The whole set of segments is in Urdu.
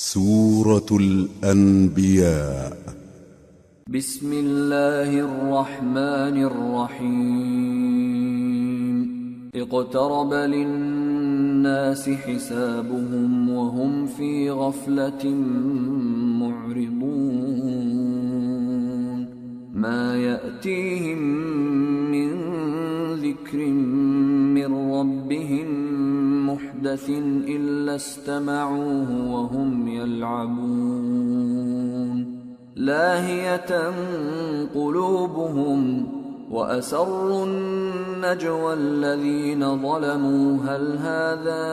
سورة الأنبياء. بسم الله الرحمن الرحيم. اقترب للناس حسابهم وهم في غفلة معرضون. ما يأتيهم من ذكر من ربهم محدث إلا استمعوه وهم يلعبون. لاهية قلوبهم وأسروا النجوى الذين ظلموا هل هذا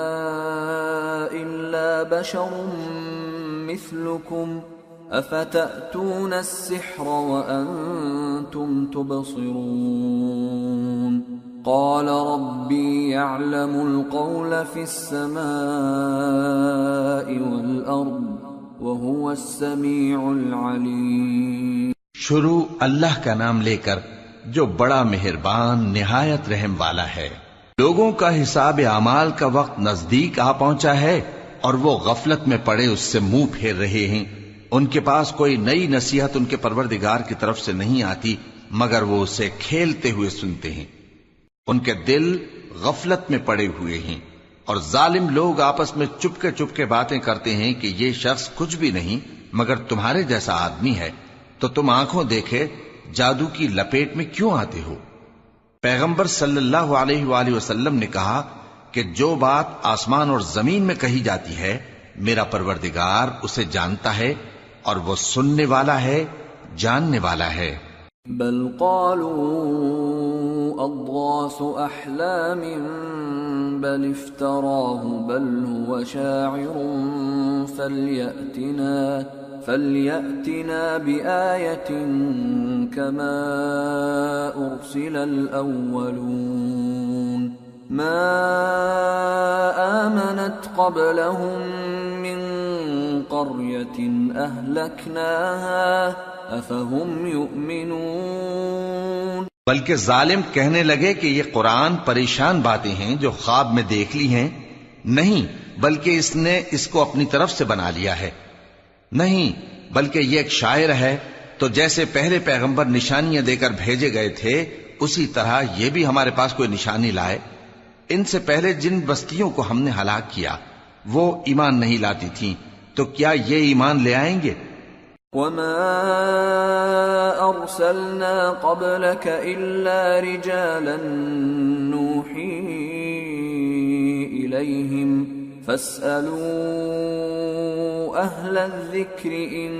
إلا بشر مثلكم أفتأتون السحر وأنتم تبصرون. قال ربي يعلم القول في السماء والأرض وهو السميع العليم. شروع اللہ کا نام لے کر جو بڑا مہربان نہایت رحم والا ہے. لوگوں کا حساب اعمال کا وقت نزدیک آ پہنچا ہے اور وہ غفلت میں پڑے اس سے منہ پھیر رہے ہیں. ان کے پاس کوئی نئی نصیحت ان کے پروردگار کی طرف سے نہیں آتی مگر وہ اسے کھیلتے ہوئے سنتے ہیں. ان کے دل غفلت میں پڑے ہوئے ہیں اور ظالم لوگ آپس میں چپکے باتیں کرتے ہیں کہ یہ شخص کچھ بھی نہیں مگر تمہارے جیسا آدمی ہے تو تم آنکھوں دیکھے جادو کی لپیٹ میں کیوں آتے ہو. پیغمبر صلی اللہ علیہ وآلہ وسلم نے کہا کہ جو بات آسمان اور زمین میں کہی جاتی ہے میرا پروردگار اسے جانتا ہے اور وہ سننے والا ہے جاننے والا ہے. بل قالوا اضغاث احلام بل افتراه بل هو شاعر فليأتنا بآية كما أرسل الأولون. ما آمنت قبلهم من قرية أهلكناها أفهم يؤمنون. بلکہ ظالم کہنے لگے کہ یہ قرآن پریشان باتیں ہیں جو خواب میں دیکھ لی ہیں. نہیں بلکہ اس نے اس کو اپنی طرف سے بنا لیا ہے. نہیں بلکہ یہ ایک شاعر ہے. تو جیسے پہلے پیغمبر نشانیاں دے کر بھیجے گئے تھے اسی طرح یہ بھی ہمارے پاس کوئی نشانی لائے. ان سے پہلے جن بستیوں کو ہم نے ہلاک کیا وہ ایمان نہیں لاتی تھیں تو کیا یہ ایمان لے آئیں گے؟ وما أرسلنا قبلك إلا رجالا نوحي إليهم فاسألوا أهل الذكر إن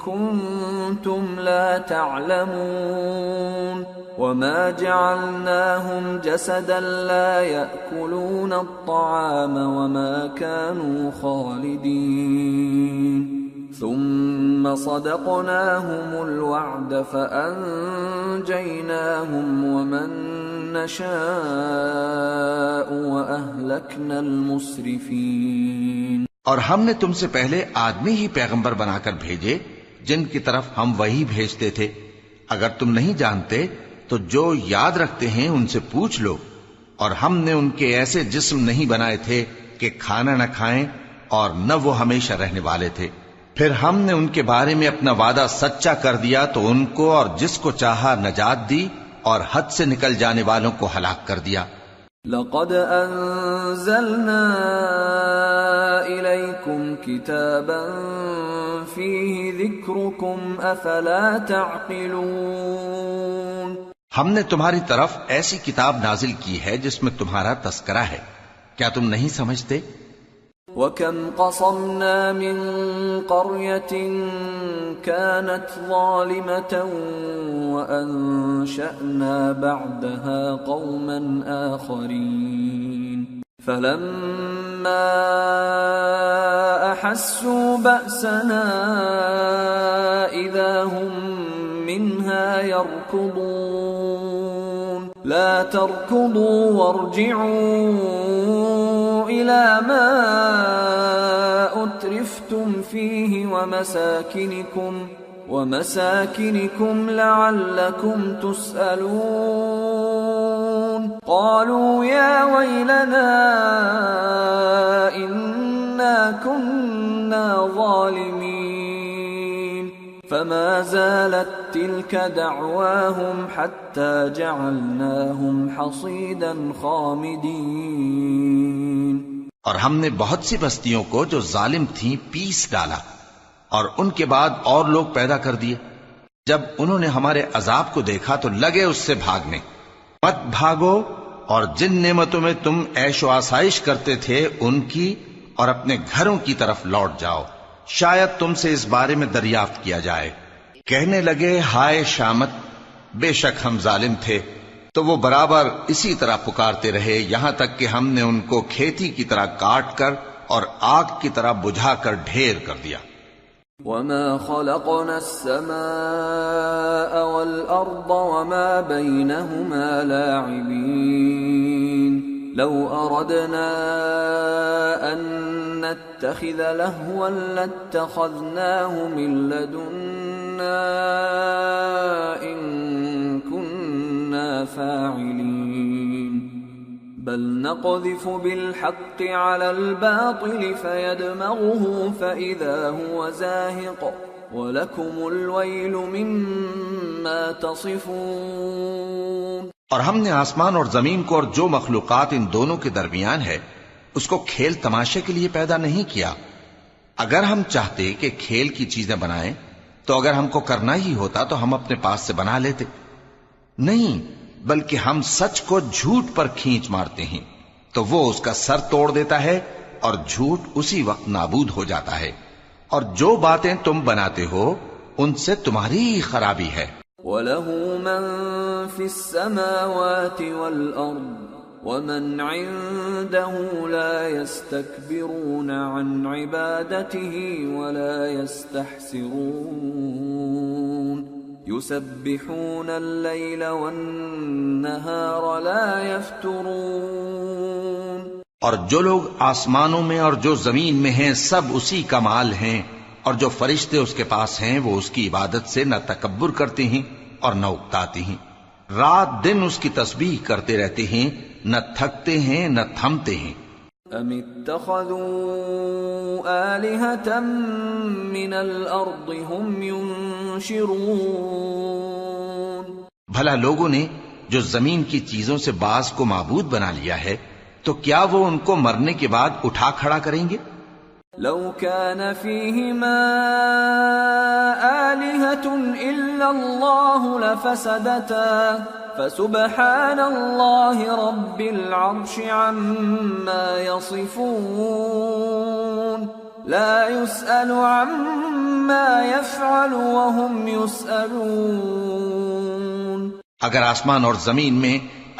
كنتم لا تعلمون. وما جعلناهم جسدا لا يأكلون الطعام وما كانوا خالدين. ثم صدقناهم الوعد فأنجيناهم ومن نشاء وأهلكنا المسرفين. اور ہم نے تم سے پہلے آدمی ہی پیغمبر بنا کر بھیجے جن کی طرف ہم وہی بھیجتے تھے. اگر تم نہیں جانتے تو جو یاد رکھتے ہیں ان سے پوچھ لو. اور ہم نے ان کے ایسے جسم نہیں بنائے تھے کہ کھانا نہ کھائیں اور نہ وہ ہمیشہ رہنے والے تھے. پھر ہم نے ان کے بارے میں اپنا وعدہ سچا کر دیا تو ان کو اور جس کو چاہا نجات دی اور حد سے نکل جانے والوں کو ہلاک کر دیا. لقد انزلنا الیکم کتابا فیہ ذکرکم افلا تعقلون. ہم نے تمہاری طرف ایسی کتاب نازل کی ہے جس میں تمہارا تذکرہ ہے. کیا تم نہیں سمجھتے؟ وَكَمْ قَصَمْنَا مِنْ قَرْيَةٍ كَانَتْ ظَالِمَةً وَأَنشَأْنَا بَعْدَهَا قَوْمًا آخَرِينَ فَلَمَّا أَحَسُّوا بَأْسَنَا إِذَا هُمْ مِنْهَا يَرْكُضُونَ. لَا تَرْكُضُوا وَارْجِعُوا إِلَى مَا أُتْرِفْتُمْ فِيهِ وَمَسَاكِنِكُمْ لَعَلَّكُمْ تُسْأَلُونَ. قَالُوا يَا وَيْلَنَا إِنَّا كُنَّا كنا ظالمين فما زالت تلك دعواهم حتى جعلناهم حصيدا خامدين۔ اور ہم نے بہت سی بستیوں کو جو ظالم تھیں پیس ڈالا، اور ان کے بعد اور لوگ پیدا کر دیے۔ جب انہوں نے ہمارے عذاب کو دیکھا تو لگے اس سے بھاگنے۔ مت بھاگو، اور جن نعمتوں میں تم عیش و آسائش کرتے تھے ان کی اور اپنے گھروں کی طرف لوٹ جاؤ، شاید تم سے اس بارے میں دریافت کیا جائے۔ کہنے لگے ہائے شامت، بے شک ہم ظالم تھے، تو وہ برابر اسی طرح پکارتے رہے یہاں تک کہ ہم نے ان کو کھیتی کی طرح کاٹ کر اور آگ کی طرح بجھا کر ڈھیر کر دیا۔ وما خلقنا السماء والأرض وما بينهما لاعبين لو أردنا أن نتخذ لهوا لاتخذناه من لدنا إن كنا فاعلين بل نقذف بالحق على الباطل فيدمغه فإذا هو زاهق وَلَكُمُ الْوَيْلُ مِمَّا تَصِفُونَ۔ اور ہم نے آسمان اور زمین کو اور جو مخلوقات ان دونوں کے درمیان ہے اس کو کھیل تماشے کے لیے پیدا نہیں کیا۔ اگر ہم چاہتے کہ کھیل کی چیزیں بنائیں تو اگر ہم کو کرنا ہی ہوتا تو ہم اپنے پاس سے بنا لیتے، نہیں بلکہ ہم سچ کو جھوٹ پر کھینچ مارتے ہیں تو وہ اس کا سر توڑ دیتا ہے اور جھوٹ اسی وقت نابود ہو جاتا ہے، اور جو باتیں تم بناتے ہو ان سے تمہاری خرابی ہے۔ وَلَهُ مَن فِي السَّمَاوَاتِ وَالْأَرْضِ وَمَنْ عِندَهُ لَا يَسْتَكْبِرُونَ عَنْ عِبَادَتِهِ وَلَا يَسْتَحْسِرُونَ يُسَبِّحُونَ اللَّيْلَ وَالنَّهَارَ لَا يَفْتُرُونَ۔ اور جو لوگ آسمانوں میں اور جو زمین میں ہیں سب اسی کا مال ہیں، اور جو فرشتے اس کے پاس ہیں وہ اس کی عبادت سے نہ تکبر کرتے ہیں اور نہ اکتاتے ہیں، رات دن اس کی تسبیح کرتے رہتے ہیں، نہ تھکتے ہیں نہ تھمتے ہیں۔ ام اتخذوا آلہۃ من الارض هم ينشرون۔ بھلا لوگوں نے جو زمین کی چیزوں سے بعض کو معبود بنا لیا ہے تو کیا وہ ان کو مرنے کے بعد اٹھا کھڑا کریں گے؟ لو كان فيهما آلهة إلا الله لفسدتا فسبحان الله رب العرش عما يصفون لا يسأل عما يفعل وهم يسألون۔ اگر آسمان اور زمین میں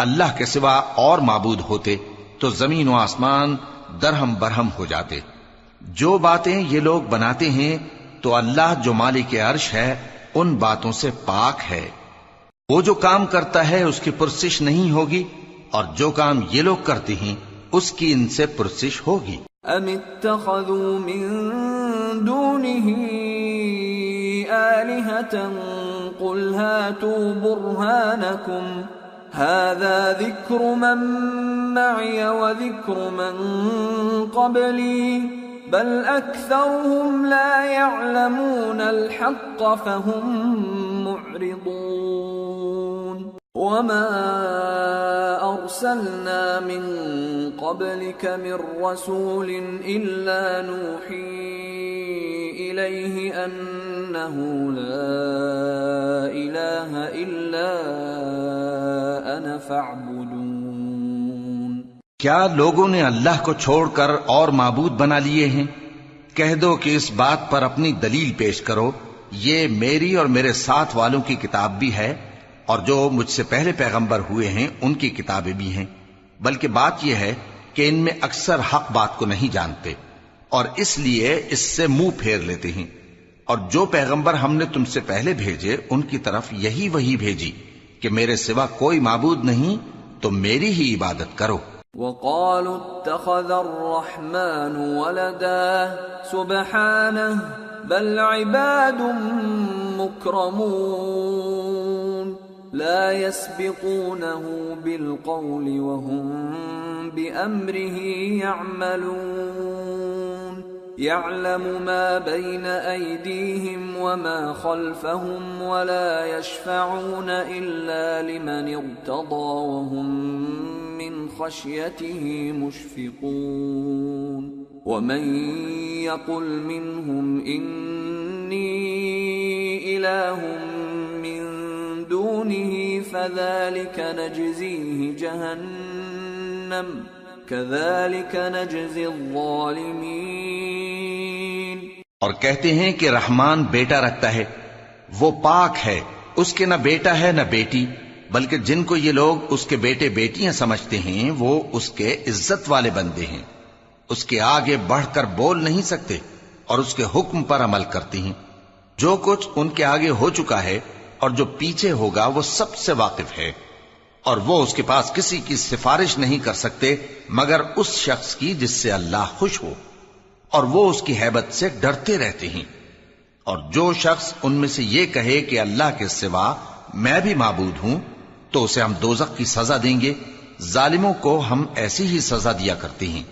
اللہ کے سوا اور معبود ہوتے تو زمین و آسمان درہم برہم ہو جاتے۔ جو باتیں یہ لوگ بناتے ہیں تو اللہ جو مالک عرش ہے ان باتوں سے پاک ہے، وہ جو کام کرتا ہے اس کی پرسش نہیں ہوگی، اور جو کام یہ لوگ کرتے ہیں اس کی ان سے پرسش ہوگی۔ ام اتخذوا من دونه آلهة قل هاتوا برهانكم هذا ذكر من معي وذكر من قبلي بل أكثرهم لا يعلمون الحق فهم معرضون۔ وما أرسلنا من قبلك من رسول إلا نوحي إليه أنه لا إله إلا أنا فاعبدون۔ کیا لوگوں نے اللہ کو چھوڑ کر اور معبود بنا لیے ہیں؟ کہہ دو کہ اس بات پر اپنی دلیل پیش کرو، یہ میری اور میرے ساتھ والوں کی کتاب بھی ہے، اور جو مجھ سے پہلے پیغمبر ہوئے ہیں ان کی کتابیں بھی ہیں، بلکہ بات یہ ہے کہ ان میں اکثر حق بات کو نہیں جانتے اور اس لیے اس سے منہ پھیر لیتے ہیں۔ اور جو پیغمبر ہم نے تم سے پہلے بھیجے ان کی طرف یہی وحی بھیجی کہ میرے سوا کوئی معبود نہیں تو میری ہی عبادت کرو۔ وقالوا اتخذ الرحمن ولدا سبحانه بل عباد مكرمون لا يسبقونه بالقول وهم بأمره يعملون۔ يعلم ما بين أيديهم وما خلفهم ولا يشفعون إلا لمن ارتضى وهم من خشيته مشفقون ومن يقل منهم إني إله من دونه فذلك نجزيه جهنم كذلك نجزي الظالمين۔ اور کہتے ہیں کہ رحمان بیٹا رکھتا ہے، وہ پاک ہے، اس کے نہ بیٹا ہے نہ بیٹی، بلکہ جن کو یہ لوگ اس کے بیٹے بیٹیاں سمجھتے ہیں وہ اس کے عزت والے بندے ہیں، اس کے آگے بڑھ کر بول نہیں سکتے اور اس کے حکم پر عمل کرتے ہیں۔ جو کچھ ان کے آگے ہو چکا ہے اور جو پیچھے ہوگا وہ سب سے واقف ہے، اور وہ اس کے پاس کسی کی سفارش نہیں کر سکتے مگر اس شخص کی جس سے اللہ خوش ہو، اور وہ اس کی ہیبت سے ڈرتے رہتے ہیں۔ اور جو شخص ان میں سے یہ کہے کہ اللہ کے سوا میں بھی معبود ہوں تو اسے ہم دوزخ کی سزا دیں گے، ظالموں کو ہم ایسی ہی سزا دیا کرتے ہیں۔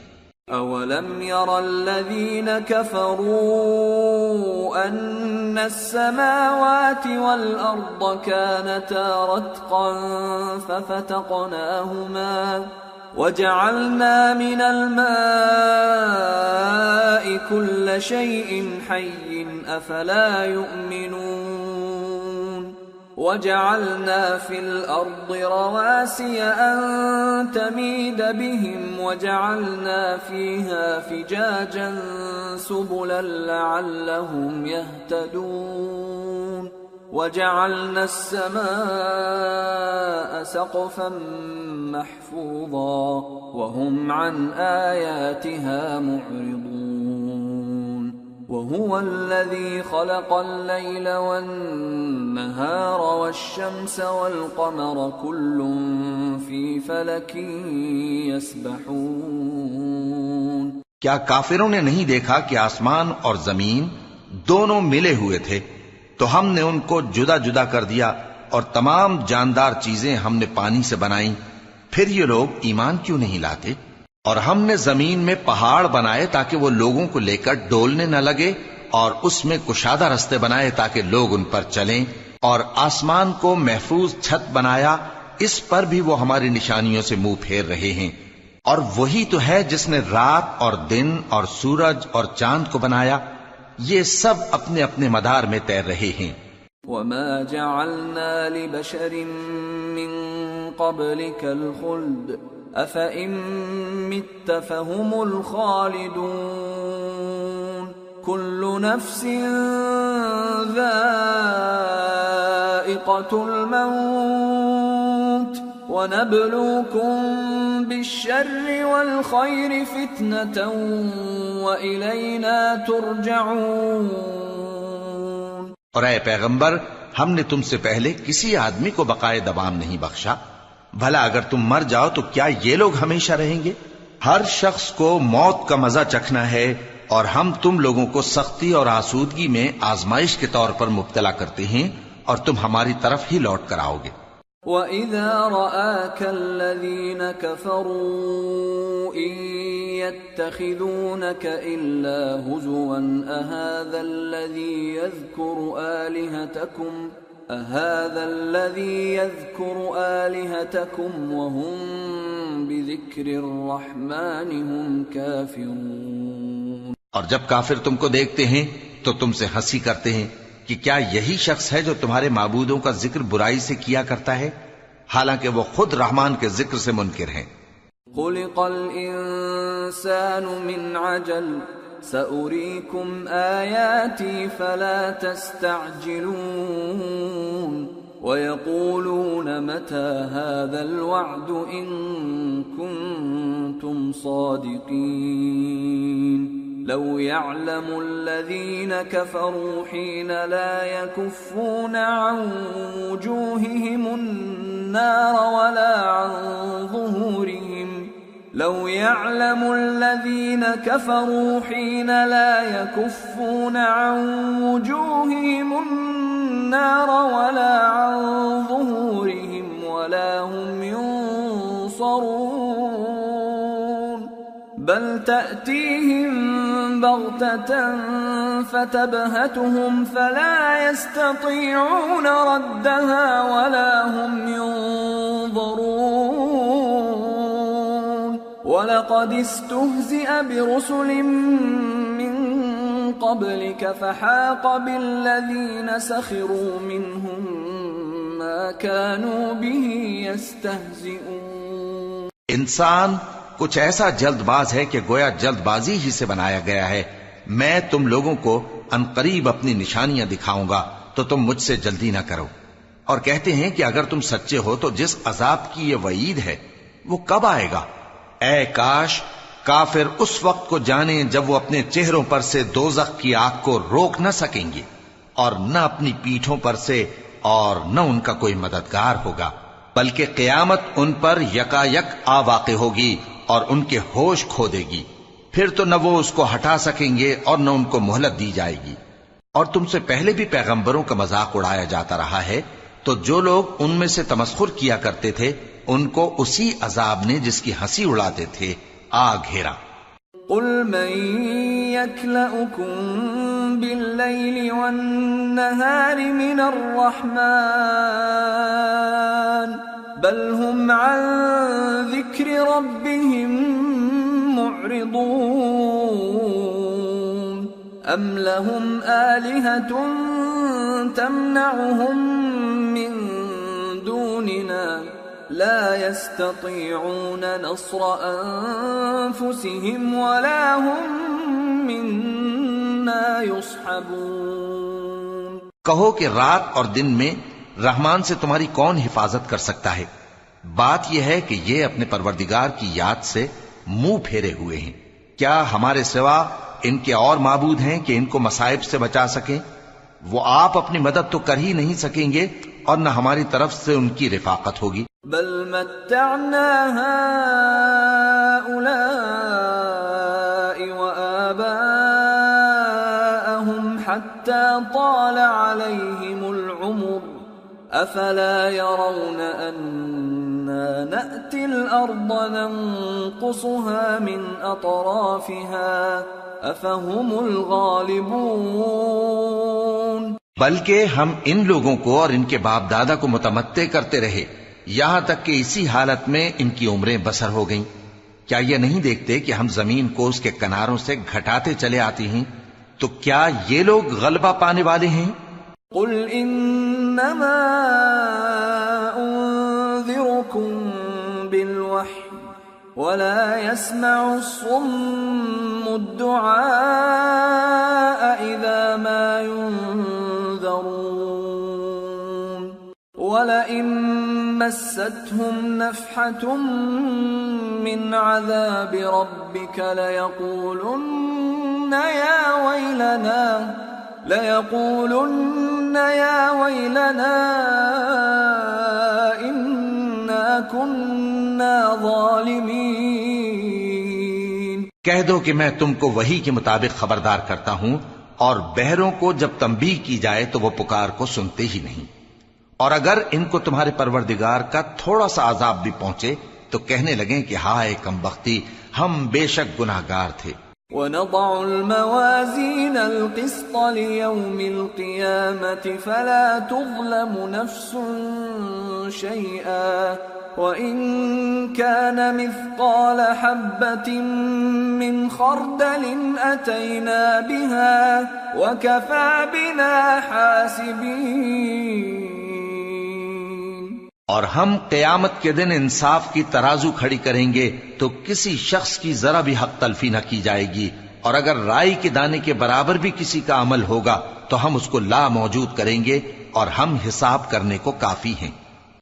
أَوَلَمْ يَرَ الَّذِينَ كَفَرُوا أَنَّ السَّمَاوَاتِ وَالْأَرْضَ كَانَتَا رَتْقًا فَفَتَقْنَاهُمَا وَجَعَلْنَا مِنَ الْمَاءِ كُلَّ شَيْءٍ حَيٍّ أَفَلَا يُؤْمِنُونَ وَجَعَلْنَا فِي الْأَرْضِ رَوَاسِيَ أَن تَمِيدَ بِهِمْ وَجَعَلْنَا فِيهَا فِجَاجًا سُبُلًا لَعَلَّهُمْ يَهْتَدُونَ وَجَعَلْنَا السَّمَاءَ سَقْفًا مَحْفُوظًا وَهُمْ عَنْ آيَاتِهَا مُعْرِضُونَ وَهُوَ الَّذِي خَلَقَ اللَّيْلَ وَالنَّهَارَ وَالشَّمْسَ وَالْقَمَرَ كُلٌّ فِي فَلَكٍ يَسْبَحُونَ۔ کیا کافروں نے نہیں دیکھا کہ آسمان اور زمین دونوں ملے ہوئے تھے تو ہم نے ان کو جدا جدا کر دیا، اور تمام جاندار چیزیں ہم نے پانی سے بنائیں، پھر یہ لوگ ایمان کیوں نہیں لاتے؟ اور ہم نے زمین میں پہاڑ بنائے تاکہ وہ لوگوں کو لے کر ڈولنے نہ لگے، اور اس میں کشادہ رستے بنائے تاکہ لوگ ان پر چلیں، اور آسمان کو محفوظ چھت بنایا، اس پر بھی وہ ہماری نشانیوں سے منہ پھیر رہے ہیں۔ اور وہی تو ہے جس نے رات اور دن اور سورج اور چاند کو بنایا، یہ سب اپنے اپنے مدار میں تیر رہے ہیں۔ وَمَا جَعَلْنَا لِبَشَرٍ مِّن قَبْلِكَ الْخُلْدَ أَفَإِن مِّتَّ فَهُمُ الْخَالِدُونَ كُلُّ نَفْسٍ ذَائِقَةُ الْمَوْتِ وَنَبْلُوكُم بِالشَّرِّ وَالْخَيْرِ فِتْنَةً وَإِلَيْنَا تُرْجَعُونَ۔ اور اے پیغمبر، ہم نے تم سے پہلے کسی آدمی کو بقائے دوام نہیں بخشا، بھلا اگر تم مر جاؤ تو کیا یہ لوگ ہمیشہ رہیں گے؟ ہر شخص کو موت کا مزہ چکھنا ہے، اور ہم تم لوگوں کو سختی اور آسودگی میں آزمائش کے طور پر مبتلا کرتے ہیں، اور تم ہماری طرف ہی لوٹ کر آؤ گے۔ وَإِذَا رَآكَ الَّذِينَ كَفَرُوا إِن يَتَّخِذُونَكَ إِلَّا هُزُوًا أَهَذَا الَّذِي يَذْكُرُ آلِهَتَكُمْ وَهُمْ بِذِكْرِ الرَّحْمَنِ هُمْ كَافِرُونَ۔ اور جب کافر تم کو دیکھتے ہیں تو تم سے ہنسی کرتے ہیں کہ کیا یہی شخص ہے جو تمہارے معبودوں کا ذکر برائی سے کیا کرتا ہے، حالانکہ وہ خود رحمان کے ذکر سے منکر ہیں۔ خُلِقَ الْإِنسَانُ مِنْ عَجَلٍ سَأُرِيكُمْ آيَاتِي فَلَا تَسْتَعْجِلُونَ وَيَقُولُونَ مَتَى هَذَا الْوَعْدُ إِن كُنتُمْ صَادِقِينَ لَوْ يَعْلَمُ الَّذِينَ كَفَرُوا حِينَ لَا يَكُفُّونَ عَنْ وُجُوهِهِمُ النَّارَ وَلَا عَنْ ظُهُورِهِمْ لَوْ يَعْلَمُ الَّذِينَ كَفَرُوا حِينَ لَا يَكُفُّونَ عَنْ وُجُوهِهِمُ النَّارَ وَلَا عَنْ ظُهُورِهِمْ وَلَا هُمْ يُنصَرُونَ بَلْ تَأْتِيهِمْ بغتة فتبهتهم فلا يستطيعون ردها ولا هم ينظرون ولقد استهزئ برسل من قبلك فحاق بالذين سخروا منهم ما كانوا به يستهزئون. انسان کچھ ایسا جلد باز ہے کہ گویا جلد بازی ہی سے بنایا گیا ہے. میں تم لوگوں کو عنقریب اپنی نشانیاں دکھاؤں گا تو تم مجھ سے جلدی نہ کرو. اور کہتے ہیں کہ اگر تم سچے ہو تو جس عذاب کی یہ وعید ہے وہ کب آئے گا؟ اے کاش کافر اس وقت کو جانیں جب وہ اپنے چہروں پر سے دوزخ کی آگ کو روک نہ سکیں گے اور نہ اپنی پیٹھوں پر سے اور نہ ان کا کوئی مددگار ہوگا، بلکہ قیامت ان پر یکا یک آ واقع ہوگی اور ان کے ہوش کھو دے گی. پھر تو نہ وہ اس کو ہٹا سکیں گے اور نہ ان کو مہلت دی جائے گی. اور تم سے پہلے بھی پیغمبروں کا مذاق اڑایا جاتا رہا ہے، تو جو لوگ ان میں سے تمسخر کیا کرتے تھے ان کو اسی عذاب نے جس کی ہنسی اڑاتے تھے آ گھیرا. قل من يكلؤكم بالليل والنهار من الرحمن بل هم عن ذكر ربهم معرضون أم لهم آلهة تمنعهم من دوننا لا يستطيعون نصر أنفسهم ولا هم منا يصحبون. کہو کہ رات اور دن میں رحمان سے تمہاری کون حفاظت کر سکتا ہے؟ بات یہ ہے کہ یہ اپنے پروردگار کی یاد سے منہ پھیرے ہوئے ہیں. کیا ہمارے سوا ان کے اور معبود ہیں کہ ان کو مصائب سے بچا سکیں؟ وہ آپ اپنی مدد تو کر ہی نہیں سکیں گے اور نہ ہماری طرف سے ان کی رفاقت ہوگی. بل متعنا هؤلاء وآباءهم حتى طال عليهم العمر أفلا يرون أنا نأتي الأرض ننقصها من أطرافها أفهم الغالبون. بلکہ ہم ان لوگوں کو اور ان کے باپ دادا کو متمتع کرتے رہے یہاں تک کہ اسی حالت میں ان کی عمریں بسر ہو گئیں. کیا یہ نہیں دیکھتے کہ ہم زمین کو اس کے کناروں سے گھٹاتے چلے آتے ہیں؟ تو کیا یہ لوگ غلبہ پانے والے ہیں؟ قل انما انذركم بالوحي ولا يسمع الصم الدعاء اذا ما ينذرون ولئن مستهم نفحة من عذاب ربك ليقولن يا ويلنا إنا كنا ظالمين. کہہ دو کہ میں تم کو وحی کے مطابق خبردار کرتا ہوں، اور بہروں کو جب تنبیہ کی جائے تو وہ پکار کو سنتے ہی نہیں. اور اگر ان کو تمہارے پروردگار کا تھوڑا سا عذاب بھی پہنچے تو کہنے لگیں کہ ہائے کمبختی، ہم بے شک گناہگار تھے. وَنَضَعُ الْمَوَازِينَ الْقِسْطَ لِيَوْمِ الْقِيَامَةِ فَلَا تُظْلَمُ نَفْسٌ شَيْئًا وَإِن كَانَ مِثْقَالَ حَبَّةٍ مِّنْ خَرْدَلٍ أَتَيْنَا بِهَا وَكَفَى بِنَا حَاسِبِينَ. اور ہم قیامت کے دن انصاف کی ترازو کھڑی کریں گے تو کسی شخص کی ذرا بھی حق تلفی نہ کی جائے گی، اور اگر رائی کے دانے کے برابر بھی کسی کا عمل ہوگا تو ہم اس کو لا موجود کریں گے اور ہم حساب کرنے کو کافی ہیں.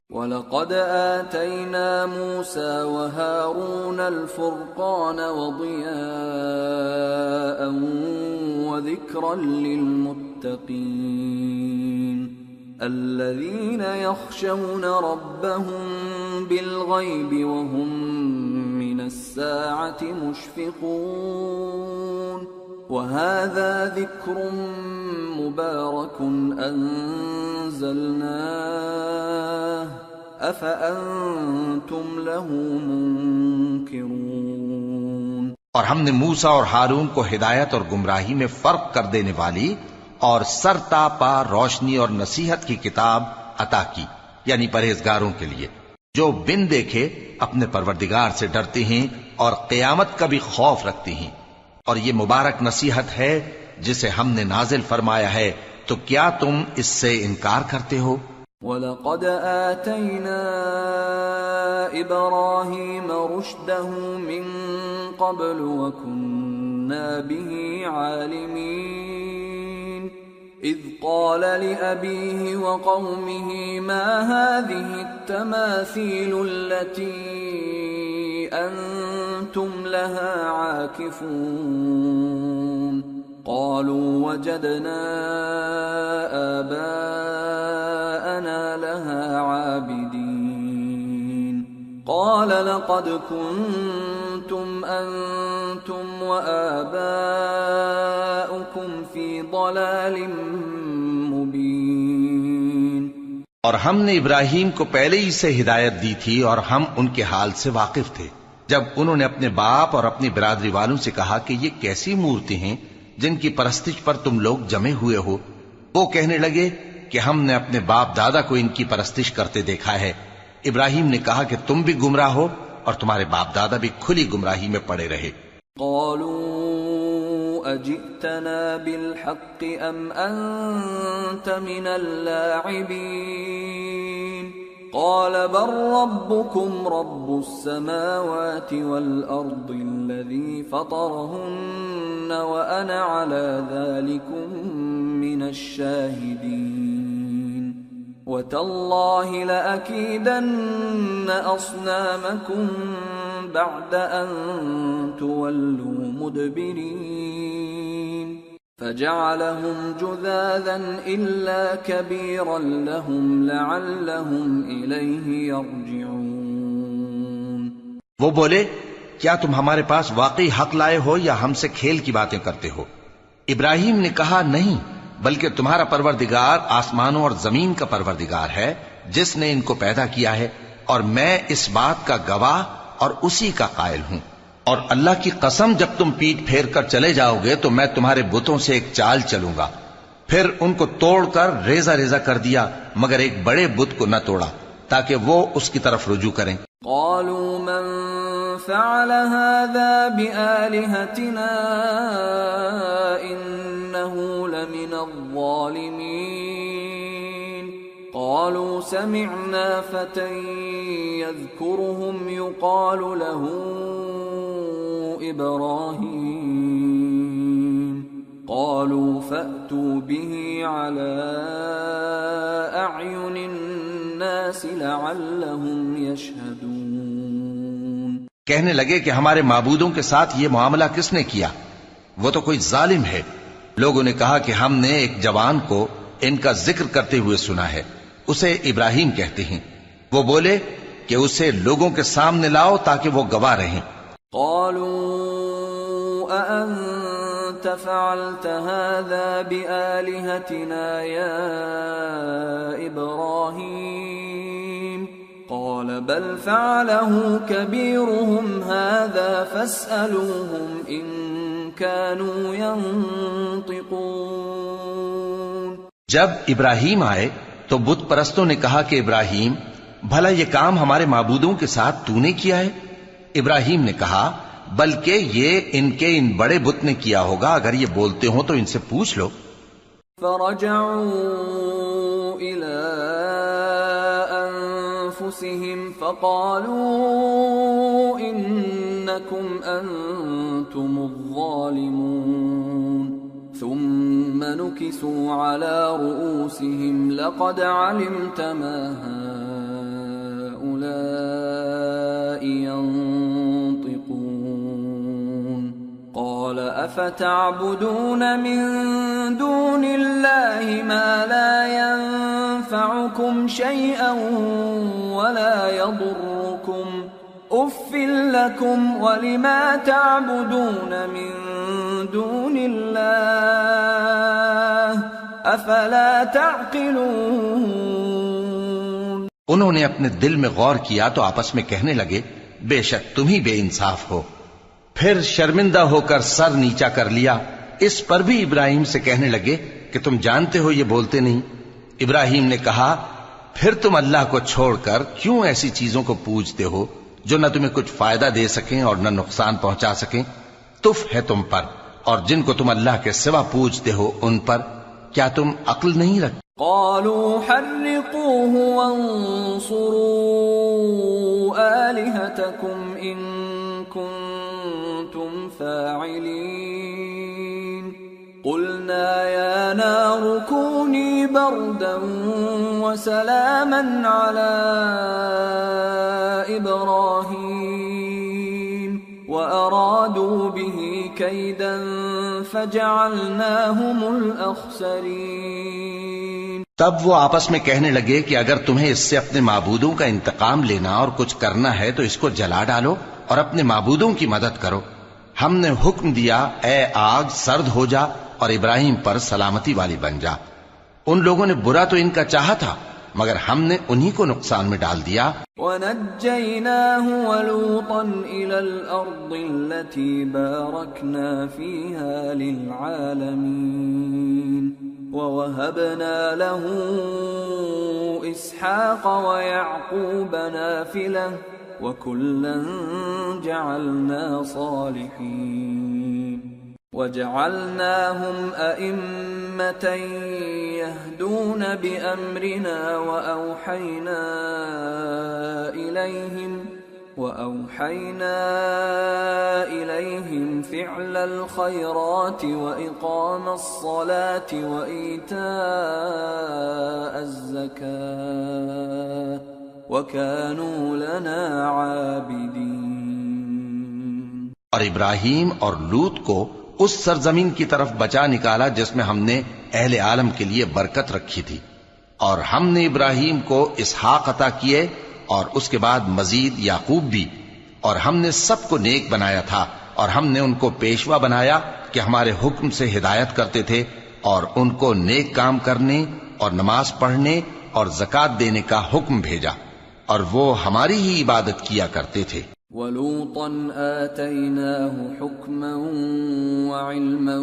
وَلَقَدْ آتَيْنَا مُوسَى وَهَارُونَ الْفُرْقَانَ وَضِيَاءً وَذِكْرًا لِّلْمُتَّقِينَ الذين يخشون ربهم بالغيب وهم من الساعة مشفقون. وهذا ذكر مبارك أنزلناه أفأنتم له منكرون. اور ہم نے موسیٰ اور ہارون کو ہدایت اور گمراہی میں فرق کر دینے والی اور سر تا پا روشنی اور نصیحت کی کتاب عطا کی، یعنی پرہیزگاروں کے لیے جو بن دیکھے اپنے پروردگار سے ڈرتے ہیں اور قیامت کا بھی خوف رکھتے ہیں۔ اور یہ مبارک نصیحت ہے جسے ہم نے نازل فرمایا ہے، تو کیا تم اس سے انکار کرتے ہو؟ وَلَقَدْ آتَيْنَا إِبْرَاهِيمَ رُشْدَهُ مِن قَبْلُ وَكُنَّا بِهِ عَالِمِينَ إِذْ قَالَ لِأَبِيهِ وَقَوْمِهِ مَا هَذِهِ التَّمَاثِيلُ الَّتِي أَنْتُمْ لَهَا عَاكِفُونَ قالوا وجدنا آباءنا لها عابدين قال لقد كنتم أنتم وآباؤكم في ضلال مبين۔ اور ہم نے ابراہیم کو پہلے ہی سے ہدایت دی تھی اور ہم ان کے حال سے واقف تھے جب انہوں نے اپنے باپ اور اپنی برادری والوں سے کہا کہ یہ کیسی مورتی ہیں جن کی پرستش پر تم لوگ جمے ہوئے ہو۔ وہ کہنے لگے کہ ہم نے اپنے باپ دادا کو ان کی پرستش کرتے دیکھا ہے۔ ابراہیم نے کہا کہ تم بھی گمراہ ہو اور تمہارے باپ دادا بھی کھلی گمراہی میں پڑے رہے۔ قالوا اجئتنا بالحق ام انت من اللاعبین قال بل ربكم رب السماوات والأرض الذي فطرهن وأنا على ذلكم من الشاهدين وتالله لأكيدن أصنامكم بعد أن تولوا مدبرين فجعلهم جذاذا إلا كبيرا لهم لعلهم إليه يرجعون۔ وہ بولے کیا تم ہمارے پاس واقعی حق لائے ہو یا ہم سے کھیل کی باتیں کرتے ہو؟ ابراہیم نے کہا نہیں، بلکہ تمہارا پروردگار آسمانوں اور زمین کا پروردگار ہے جس نے ان کو پیدا کیا ہے، اور میں اس بات کا گواہ اور اسی کا قائل ہوں۔ اور اللہ کی قسم جب تم پیٹ پھیر کر چلے جاؤ گے تو میں تمہارے بتوں سے ایک چال چلوں گا۔ پھر ان کو توڑ کر ریزہ ریزہ کر دیا مگر ایک بڑے بت کو نہ توڑا تاکہ وہ اس کی طرف رجوع کریں۔ قالوا من فعل هذا بآلهتنا إنه لمن الظالمين قالوا سمعنا فتى يذكرهم يقال له إبراهيم قالوا فأتوا به على أعين الناس لعلهم يشهدون۔ کہنے لگے کہ ہمارے معبودوں کے ساتھ یہ معاملہ کس نے کیا؟ وہ تو کوئی ظالم ہے۔ لوگوں نے کہا کہ ہم نے ایک جوان کو ان کا ذکر کرتے ہوئے سنا ہے، اسے ابراہیم کہتے ہیں۔ وہ بولے کہ اسے لوگوں کے سامنے لاؤ تاکہ وہ گواہ رہیں۔ قالوا أأنت فعلت هذا بآلهتنا يا إبراهيم قال بل فعله كبيرهم هذا فاسألوهم إن كانوا ينطقون۔ جب ابراہیم آئے تو بت پرستوں نے کہا کہ ابراہیم بھلا یہ کام ہمارے معبودوں کے ساتھ تو نے کیا ہے؟ ابراہیم نے کہا بلکہ یہ ان کے ان بڑے بت نے کیا ہوگا، اگر یہ بولتے ہوں تو ان سے پوچھ لو۔ فرجعوا إلى أنفسهم فقالوا إنكم أنتم الظالمون ثم نكسوا على رؤوسهم لقد علمت ما هؤلاء ينطقون قال أفتعبدون من دون الله ما لا ينفعكم شيئا ولا يضركم أف لكم ولما تعبدون من دون الله أفلا تعقلون۔ انہوں نے اپنے دل میں غور کیا تو آپس میں کہنے لگے بے شک تم ہی بے انصاف ہو۔ پھر شرمندہ ہو کر سر نیچا کر لیا۔ اس پر بھی ابراہیم سے کہنے لگے کہ تم جانتے ہو یہ بولتے نہیں۔ ابراہیم نے کہا پھر تم اللہ کو چھوڑ کر کیوں ایسی چیزوں کو پوجتے ہو جو نہ تمہیں کچھ فائدہ دے سکیں اور نہ نقصان پہنچا سکیں؟ تف ہے تم پر اور جن کو تم اللہ کے سوا پوجتے ہو ان پر، کیا تم عقل نہیں رکھتے؟ قالوا حرقوه وانصروا آلهتكم إن كنتم فاعلين قلنا يا نار كوني بردا وسلاما على إبراهيم وأرادوا به كيدا فجعلناهم الأخسرين۔ تب وہ آپس میں کہنے لگے کہ اگر تمہیں اس سے اپنے معبودوں کا انتقام لینا اور کچھ کرنا ہے تو اس کو جلا ڈالو اور اپنے معبودوں کی مدد کرو۔ ہم نے حکم دیا اے آگ سرد ہو جا اور ابراہیم پر سلامتی والی بن جا۔ ان لوگوں نے برا تو ان کا چاہا تھا مگر ہم نے انہی کو نقصان میں ڈال دیا۔ وَنَجَّيْنَاهُ وَلُوطًا إِلَى الْأَرْضِ الَّتِي بَارَكْنَا فِيهَا لِلْعَالَمِينَ وَوَهَبْنَا لَهُ إِسْحَاقَ وَيَعْقُوبَ نَافِلَةً وَكُلًّا جَعَلْنَا صَالِحِينَ وَجَعَلْنَاهُمْ أَئِمَّةً يَهْدُونَ بِأَمْرِنَا وَأَوْحَيْنَا إِلَيْهِمْ فِعْلَ الْخَيْرَاتِ وَإِقَامَ الصَّلَاةِ وَإِيتَاءَ الزَّكَاةِ وَكَانُوا لَنَا عَابِدِينَ۔ اور ابراہیم اور لوط کو اس سرزمین کی طرف بچا نکالا جس میں ہم نے اہل عالم کے لیے برکت رکھی تھی، اور ہم نے ابراہیم کو اسحاق عطا کیے اور اس کے بعد مزید یعقوب بھی، اور ہم نے سب کو نیک بنایا تھا، اور ہم نے ان کو پیشوا بنایا کہ ہمارے حکم سے ہدایت کرتے تھے، اور ان کو نیک کام کرنے اور نماز پڑھنے اور زکوٰۃ دینے کا حکم بھیجا، اور وہ ہماری ہی عبادت کیا کرتے تھے۔ وَلُوطًا آتَيْنَاهُ حُكْمًا وَعِلْمًا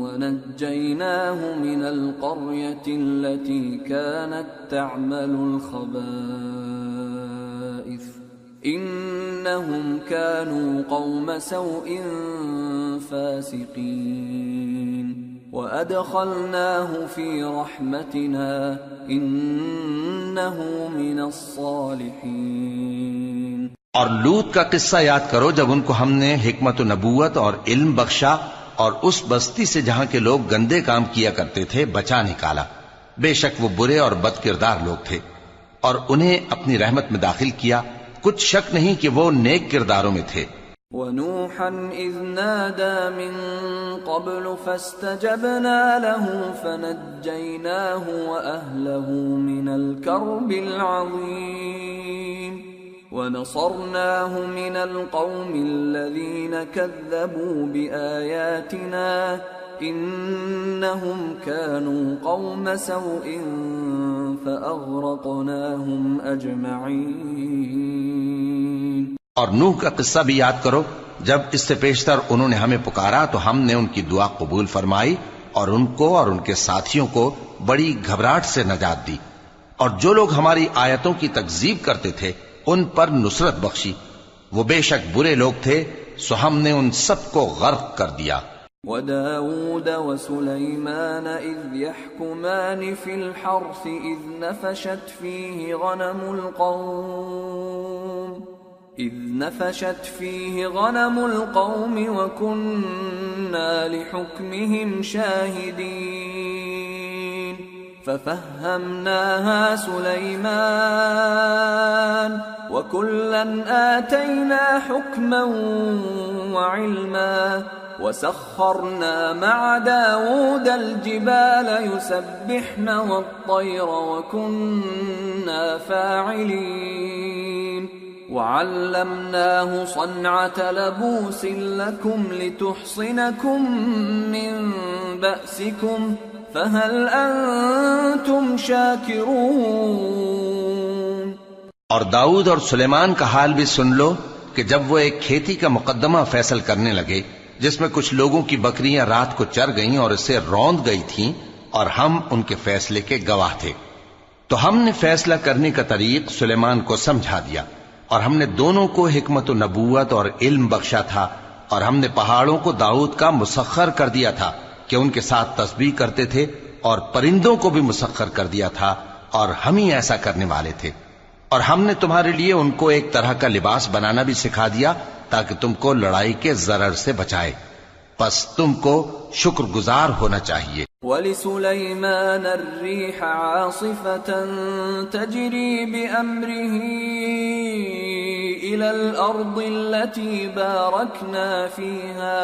وَنَجَّيْنَاهُ مِنَ الْقَرْيَةِ الَّتِي كَانَتْ تَعْمَلُ الْخَبَائِثَ إِنَّهُمْ كَانُوا قَوْمَ سَوْءٍ فَاسِقِينَ وَأَدْخَلْنَاهُ فِي رَحْمَتِنَا إِنَّهُ مِنَ الصَّالِحِينَ۔ اور لوط کا قصہ یاد کرو جب ان کو ہم نے حکمت و نبوت اور علم بخشا اور اس بستی سے جہاں کے لوگ گندے کام کیا کرتے تھے بچا نکالا۔ بے شک وہ برے اور بد کردار لوگ تھے، اور انہیں اپنی رحمت میں داخل کیا، کچھ شک نہیں کہ وہ نیک کرداروں میں تھے۔ وَنُوحًا إِذْ نَادَى مِن قَبْلُ فَاسْتَجَبْنَا لَهُ فَنَجَّيْنَاهُ وَأَهْلَهُ مِنَ الْكَرْبِ الْعَظِيمِ وَنَصَرْنَاهُ مِنَ الْقَوْمِ الَّذِينَ كَذَّبُوا بِآيَاتِنَا إِنَّهُمْ كَانُوا قَوْمَ سَوْءٍ فَأَغْرَقْنَاهُمْ أَجْمَعِينَ۔ اور نوح کا قصہ بھی یاد کرو جب اس سے پیشتر انہوں نے ہمیں پکارا تو ہم نے ان کی دعا قبول فرمائی اور ان کو اور ان کے ساتھیوں کو بڑی گھبراہٹ سے نجات دی، اور جو لوگ ہماری آیتوں کی تکذیب کرتے تھے ان پر نصرت بخشی، وہ بے شک برے لوگ تھے سو ہم نے ان سب کو غرق کر دیا۔ وَدَاوُودَ وَسُلَيْمَانَ إِذْ يَحْكُمَانِ فِي الْحَرْثِ إِذْ نَفَشَتْ فِيهِ غَنَمُ الْقَوْمِ وَكُنَّا لِحُكْمِهِمْ شَاهِدِينَ فَفَهَّمْنَاهَا سُلَيْمَانَ وَكُلًّا آتَيْنَا حُكْمًا وَعِلْمًا وَسَخَّرْنَا مَعَ دَاوُودَ الْجِبَالَ يُسَبِّحْنَ وَالطَّيْرَ وَكُنَّا فَاعِلِينَ وَعَلَّمْنَاهُ صَنْعَةَ لَبُوسٍ لَكُمْ لِتُحْصِنَكُمْ مِنْ بَأْسِكُمْ فَهَلْ أَنْتُمْ شَاكِرُونَ۔ اور داؤد اور سلیمان کا حال بھی سن لو کہ جب وہ ایک کھیتی کا مقدمہ فیصل کرنے لگے جس میں کچھ لوگوں کی بکریاں رات کو چر گئیں اور اسے روند گئی تھیں اور ہم ان کے فیصلے کے گواہ تھے، تو ہم نے فیصلہ کرنے کا طریق سلیمان کو سمجھا دیا، اور ہم نے دونوں کو حکمت و نبوت اور علم بخشا تھا، اور ہم نے پہاڑوں کو داؤد کا مسخر کر دیا تھا کہ ان کے ساتھ تسبیح کرتے تھے، اور پرندوں کو بھی مسخر کر دیا تھا، اور ہم ہی ایسا کرنے والے تھے، اور ہم نے تمہارے لیے ان کو ایک طرح کا لباس بنانا بھی سکھا دیا تاکہ تم کو لڑائی کے ضرر سے بچائے، پس تم کو شکر گزار ہونا چاہیے۔ وَلِسُلَيْمَانَ الرِّيحَ عَاصِفَةً تَجْرِي بِأَمْرِهِ إِلَى الْأَرْضِ الَّتِي بَارَكْنَا فِيهَا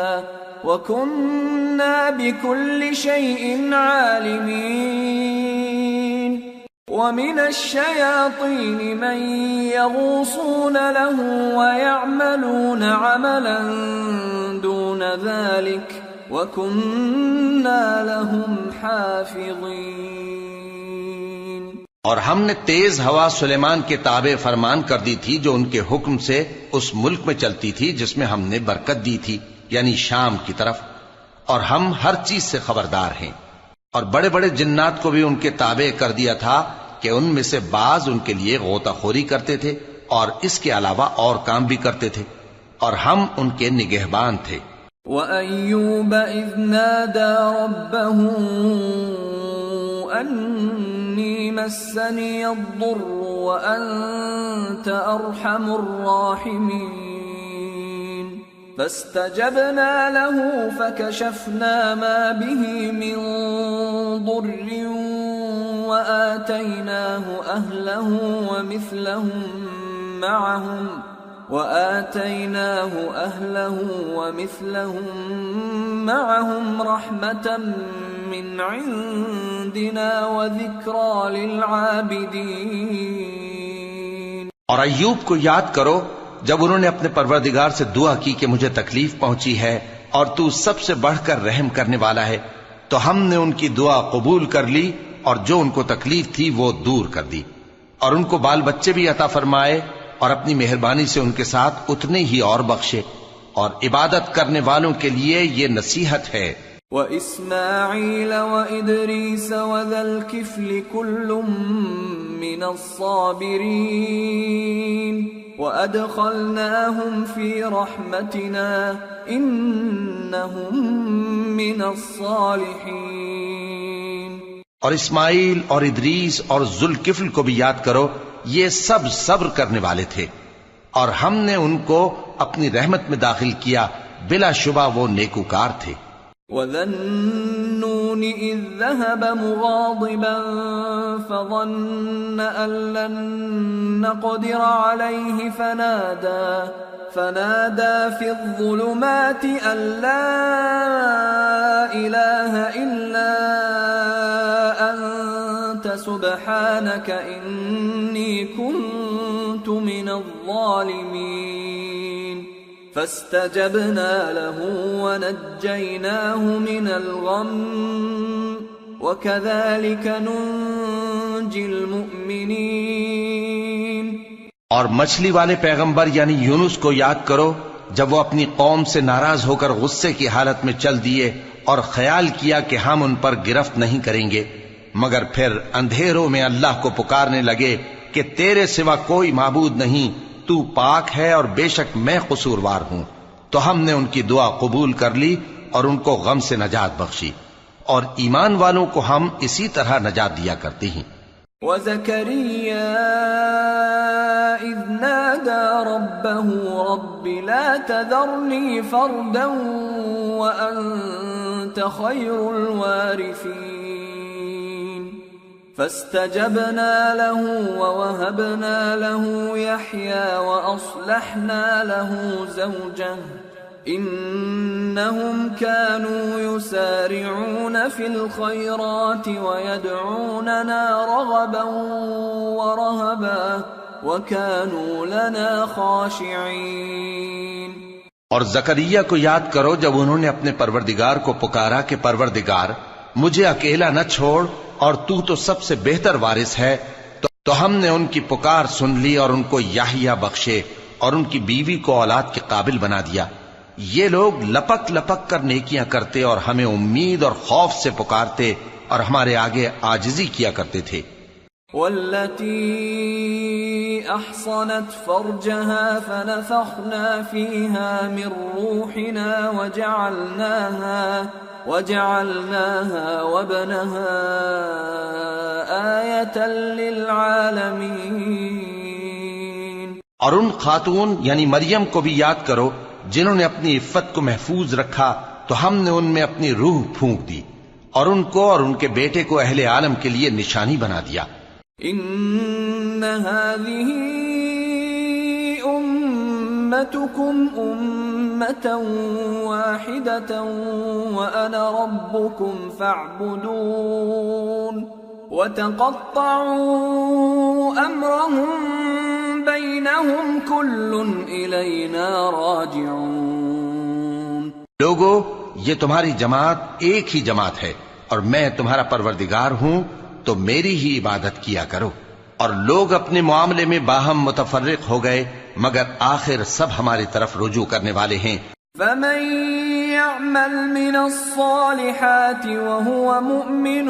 وَكُنَّا بِكُلِّ شَيْءٍ عَالِمِينَ وَمِنَ الشَّيَاطِينِ مَن يَغُوصُونَ لَهُ وَيَعْمَلُونَ عَمَلًا دُونَ ذَلِكَ وَكُنَّا لَهُمْ حَافِظِينَ۔ اور ہم نے تیز ہوا سلیمان کے تابع فرمان کر دی تھی جو ان کے حکم سے اس ملک میں چلتی تھی جس میں ہم نے برکت دی تھی، یعنی شام کی طرف، اور ہم ہر چیز سے خبردار ہیں۔ اور بڑے بڑے جنات کو بھی ان کے تابع کر دیا تھا کہ ان میں سے بعض ان کے لیے غوطہ خوری کرتے تھے اور اس کے علاوہ اور کام بھی کرتے تھے، اور ہم ان کے نگہبان تھے۔ وَأَيُّوبَ إِذْ نَادَى رَبَّهُ أَنِّي مَسَّنِيَ الضُّرُّ وَأَنْتَ أَرْحَمُ الرَّاحِمِينَ فَاسْتَجَبْنَا لَهُ فَكَشَفْنَا مَا بِهِ مِنْ ضُرٍّ وَآتَيْنَاهُ أَهْلَهُ وَمِثْلَهُم مَّعَهُمْ رَحْمَةً مِّنْ عِندِنَا وَذِكْرَىٰ لِلْعَابِدِينَ۔ اور ایوب کو یاد کرو جب انہوں نے اپنے پروردگار سے دعا کی کہ مجھے تکلیف پہنچی ہے اور تو سب سے بڑھ کر رحم کرنے والا ہے، تو ہم نے ان کی دعا قبول کر لی اور جو ان کو تکلیف تھی وہ دور کر دی، اور ان کو بال بچے بھی عطا فرمائے، اور اپنی مہربانی سے ان کے ساتھ اتنے ہی اور بخشے، اور عبادت کرنے والوں کے لیے یہ نصیحت ہے۔ وَإِسْمَاعِيلَ وَإِدْرِيسَ وَذَا الْكِفْلِ كُلٌّ مِّنَ الصَّابِرِينَ وَأَدْخَلْنَاهُمْ فِي رَحْمَتِنَا إِنَّهُمْ مِنَ الصَّالِحِينَ۔ اور اسماعیل اور ادریس اور ذوالکفل کو بھی یاد کرو، یہ سب صبر کرنے والے تھے، اور ہم نے ان کو اپنی رحمت میں داخل کیا، بلا شبہ وہ نیکوکار تھے۔ وَذَا النُّونِ إِذ ذَّهَبَ مُغَاضِبًا فَظَنَّ أَن لَّن نَّقْدِرَ عَلَيْهِ فَنَادَىٰ فِي الظُّلُمَاتِ أَن لَّا إِلَٰهَ إِلَّا أَنتَ سُبْحَانَكَ إِنِّي كُنتُ مِنَ الظَّالِمِينَ فَاسْتَجَبْنَا لَهُ وَنَجَّيْنَاهُ مِنَ الْغَمِّ وَكَذَلِكَ نُنجِي الْمُؤْمِنِينَ۔ اور مچھلی والے پیغمبر یعنی یونس کو یاد کرو جب وہ اپنی قوم سے ناراض ہو کر غصے کی حالت میں چل دیے اور خیال کیا کہ ہم ان پر گرفت نہیں کریں گے، مگر پھر اندھیروں میں اللہ کو پکارنے لگے کہ تیرے سوا کوئی معبود نہیں، تو پاک ہے اور بے شک میں قصوروار ہوں، تو ہم نے ان کی دعا قبول کر لی اور ان کو غم سے نجات بخشی، اور ایمان والوں کو ہم اسی طرح نجات دیا کرتے ہیں۔ وَزَكَرِيَّا إِذْ نَادَى رَبَّهُ رَبِّ لَا تَذَرْنِي فَرْدًا وَأَنْتَ خَيْرُ الْوَارِثِينَ فَاسْتَجَبْنَا لَهُ وَوَهَبْنَا لَهُ يَحْيَىٰ وَأَصْلَحْنَا لَهُ زَوْجَهُ إِنَّهُمْ كَانُوا يُسَارِعُونَ فِي الْخَيْرَاتِ وَيَدْعُونَنَا رَغَبًا وَرَهَبًا وَكَانُوا لَنَا خَاشِعِينَ۔ اور زکریا کو یاد کرو جب انہوں نے اپنے پروردگار کو پکارا کہ پروردگار مجھے اکیلا نہ چھوڑ اور تو سب سے بہتر وارث ہے، تو ہم نے ان کی پکار سن لی اور ان کو یحییٰ بخشے اور ان کی بیوی کو اولاد کے قابل بنا دیا. یہ لوگ لپک لپک کر نیکیاں کرتے اور ہمیں امید اور خوف سے پکارتے اور ہمارے آگے عاجزی کیا کرتے تھے. والتي أحصنت فرجها فنفخنا فيها من روحنا وجعلناها وابنها آية للعالمين. اور ان خاتون یعنی مریم کو بھی یاد کرو جنہوں نے اپنی عفت کو محفوظ رکھا تو ہم نے ان میں اپنی روح پھونک دی اور ان کو اور ان کے بیٹے کو اہل عالم کے لیے نشانی بنا دیا. ان هذه امتكم امة واحدة وانا ربكم فاعبدون وتقطعوا امرهم بينهم كل الینا راجعون. لوگو یہ تمہاری جماعت ایک ہی جماعت ہے اور میں تمہارا پروردگار ہوں تو میری ہی عبادت کیا کرو. اور لوگ اپنے معاملے میں باہم متفرق ہو گئے مگر آخر سب ہماری طرف رجوع کرنے والے ہیں. فمن يعمل من الصالحات وهو مؤمن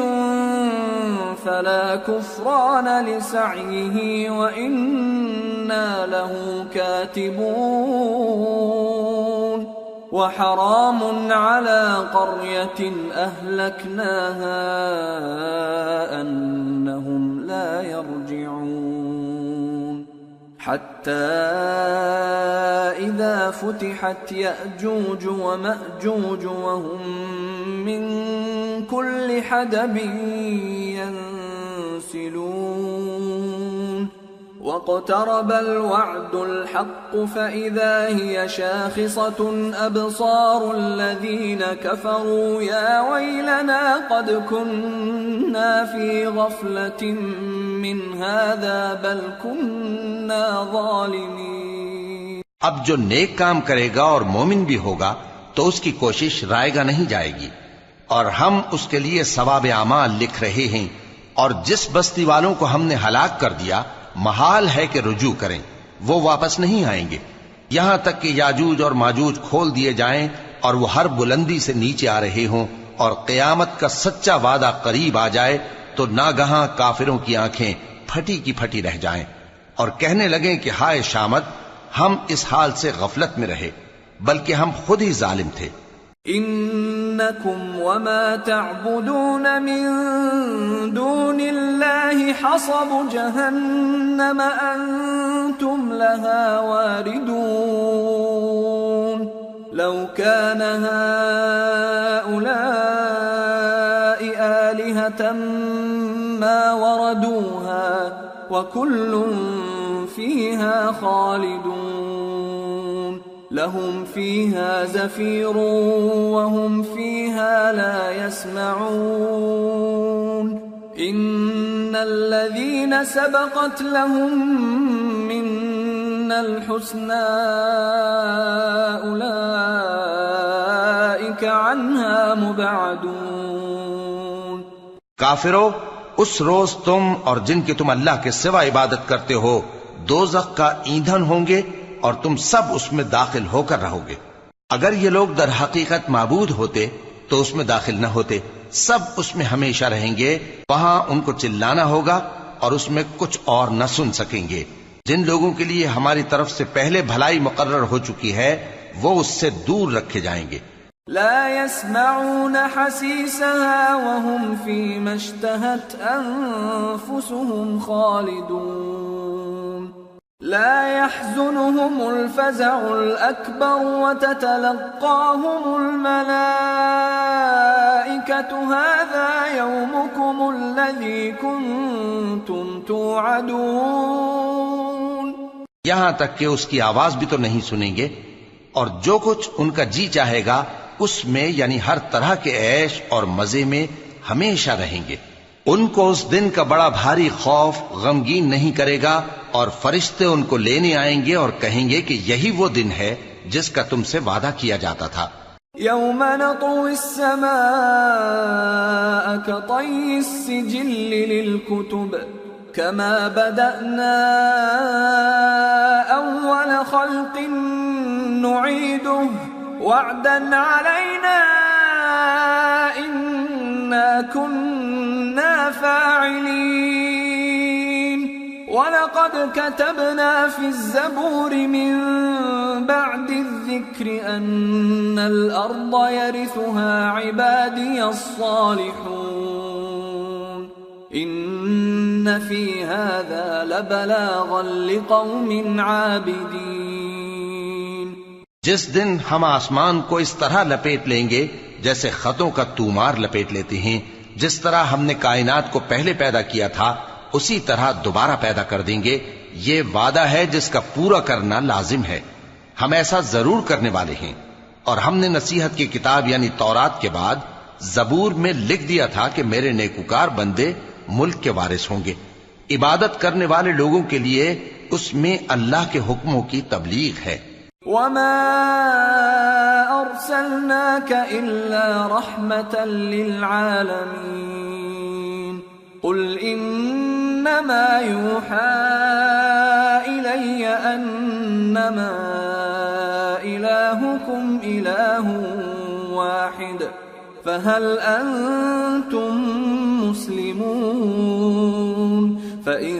فلا كفران لسعيه وإنا له كاتبون وحرام على قرية أهلكناها أنهم لا يرجعون. حتى إذا فتحت يأجوج ومأجوج وهم من كل حدب ينسلون واقترب الوعد الحق فإذا هي شاخصة أبصار الذين كفروا يا ويلنا قد كنا في غفلة من هذا بل كنا ظالمين. اب جو نیک کام کرے گا اور مومن بھی ہوگا تو اس کی کوشش رائے گا نہیں جائے گی اور ہم اس کے لیے ثواب اعمال لکھ رہے ہیں. اور جس بستی والوں کو ہم نے ہلاک کر دیا محال ہے کہ رجوع کریں، وہ واپس نہیں آئیں گے یہاں تک کہ یاجوج اور ماجوج کھول دیے جائیں اور وہ ہر بلندی سے نیچے آ رہے ہوں اور قیامت کا سچا وعدہ قریب آ جائے تو ناگہاں کافروں کی آنکھیں پھٹی کی پھٹی رہ جائیں اور کہنے لگیں کہ ہائے شامت، ہم اس حال سے غفلت میں رہے بلکہ ہم خود ہی ظالم تھے. انکم وما تعبدون من دون اللہ حصب جہنم انتم لها واردون. لو كان هؤلاء آلهة ما وردوها وكل فيها خالدون. لهم فيها زفير وهم فيها لا يسمعون. إن الذين سبقت لهم منا الحسنى أولئك عنها مبعدون. کافرو، اس روز تم اور جن کی تم اللہ کے سوا عبادت کرتے ہو دوزخ کا ایندھن ہوں گے اور تم سب اس میں داخل ہو کر رہو گے. اگر یہ لوگ در حقیقت معبود ہوتے تو اس میں داخل نہ ہوتے، سب اس میں ہمیشہ رہیں گے. وہاں ان کو چلانا ہوگا اور اس میں کچھ اور نہ سن سکیں گے. جن لوگوں کے لیے ہماری طرف سے پہلے بھلائی مقرر ہو چکی ہے وہ اس سے دور رکھے جائیں گے. لا يسمعون حسيسها وهم فيما اشتهت أنفسهم خالدون. لا يحزنهم الفزع الأكبر وتتلقاهم الملائكة هذا يومكم الذي كنتم توعدون. یہاں تک کہ اس کی آواز بھی تو نہیں سنیں گے اور جو کچھ ان کا جی چاہے گا اس میں یعنی ہر طرح کے عیش اور مزے میں ہمیشہ رہیں گے. ان کو اس دن کا بڑا بھاری خوف غمگین نہیں کرے گا اور فرشتے ان کو لینے آئیں گے اور کہیں گے کہ یہی وہ دن ہے جس کا تم سے وعدہ کیا جاتا تھا. يوم نطوي السماء كطي السجل للكتب كما بدأنا أول خلق نعيده وعدا علينا إنا كنا فاعلين وَلَقَدْ كَتَبْنَا فِي الزَّبُورِ مِنْ بَعْدِ الذِّكْرِ أَنَّ الْأَرْضَ يَرِثُهَا عِبَادِيَ الصَّالِحُونَ إِنَّ فِي هَذَا لَبَلَاغًا لِقَوْمٍ عَابِدِينَ۔ جس دن ہم آسمان کو اس طرح لپیٹ لیں گے جیسے خطوں کا تومار لپیٹ لیتے ہیں، جس طرح ہم نے کائنات کو پہلے پیدا کیا تھا اسی طرح دوبارہ پیدا کر دیں گے، یہ وعدہ ہے جس کا پورا کرنا لازم ہے، ہم ایسا ضرور کرنے والے ہیں۔ اور ہم نے نصیحت کی کتاب یعنی تورات کے بعد زبور میں لکھ دیا تھا کہ میرے نیکوکار بندے ملک کے وارث ہوں گے، عبادت کرنے والے لوگوں کے لیے اس میں اللہ کے حکموں کی تبلیغ ہے۔ وَمَا أَرْسَلْنَاكَ إِلَّا رَحْمَةً لِلْعَالَمِينَ قُلْ إِنَّمَا يُوحَى إِلَيَّ أَنَّمَا إِلَٰهُكُمْ إِلَٰهٌ وَاحِدٌ فَهَلْ أَنْتُمْ مُسْلِمُونَ فَإِن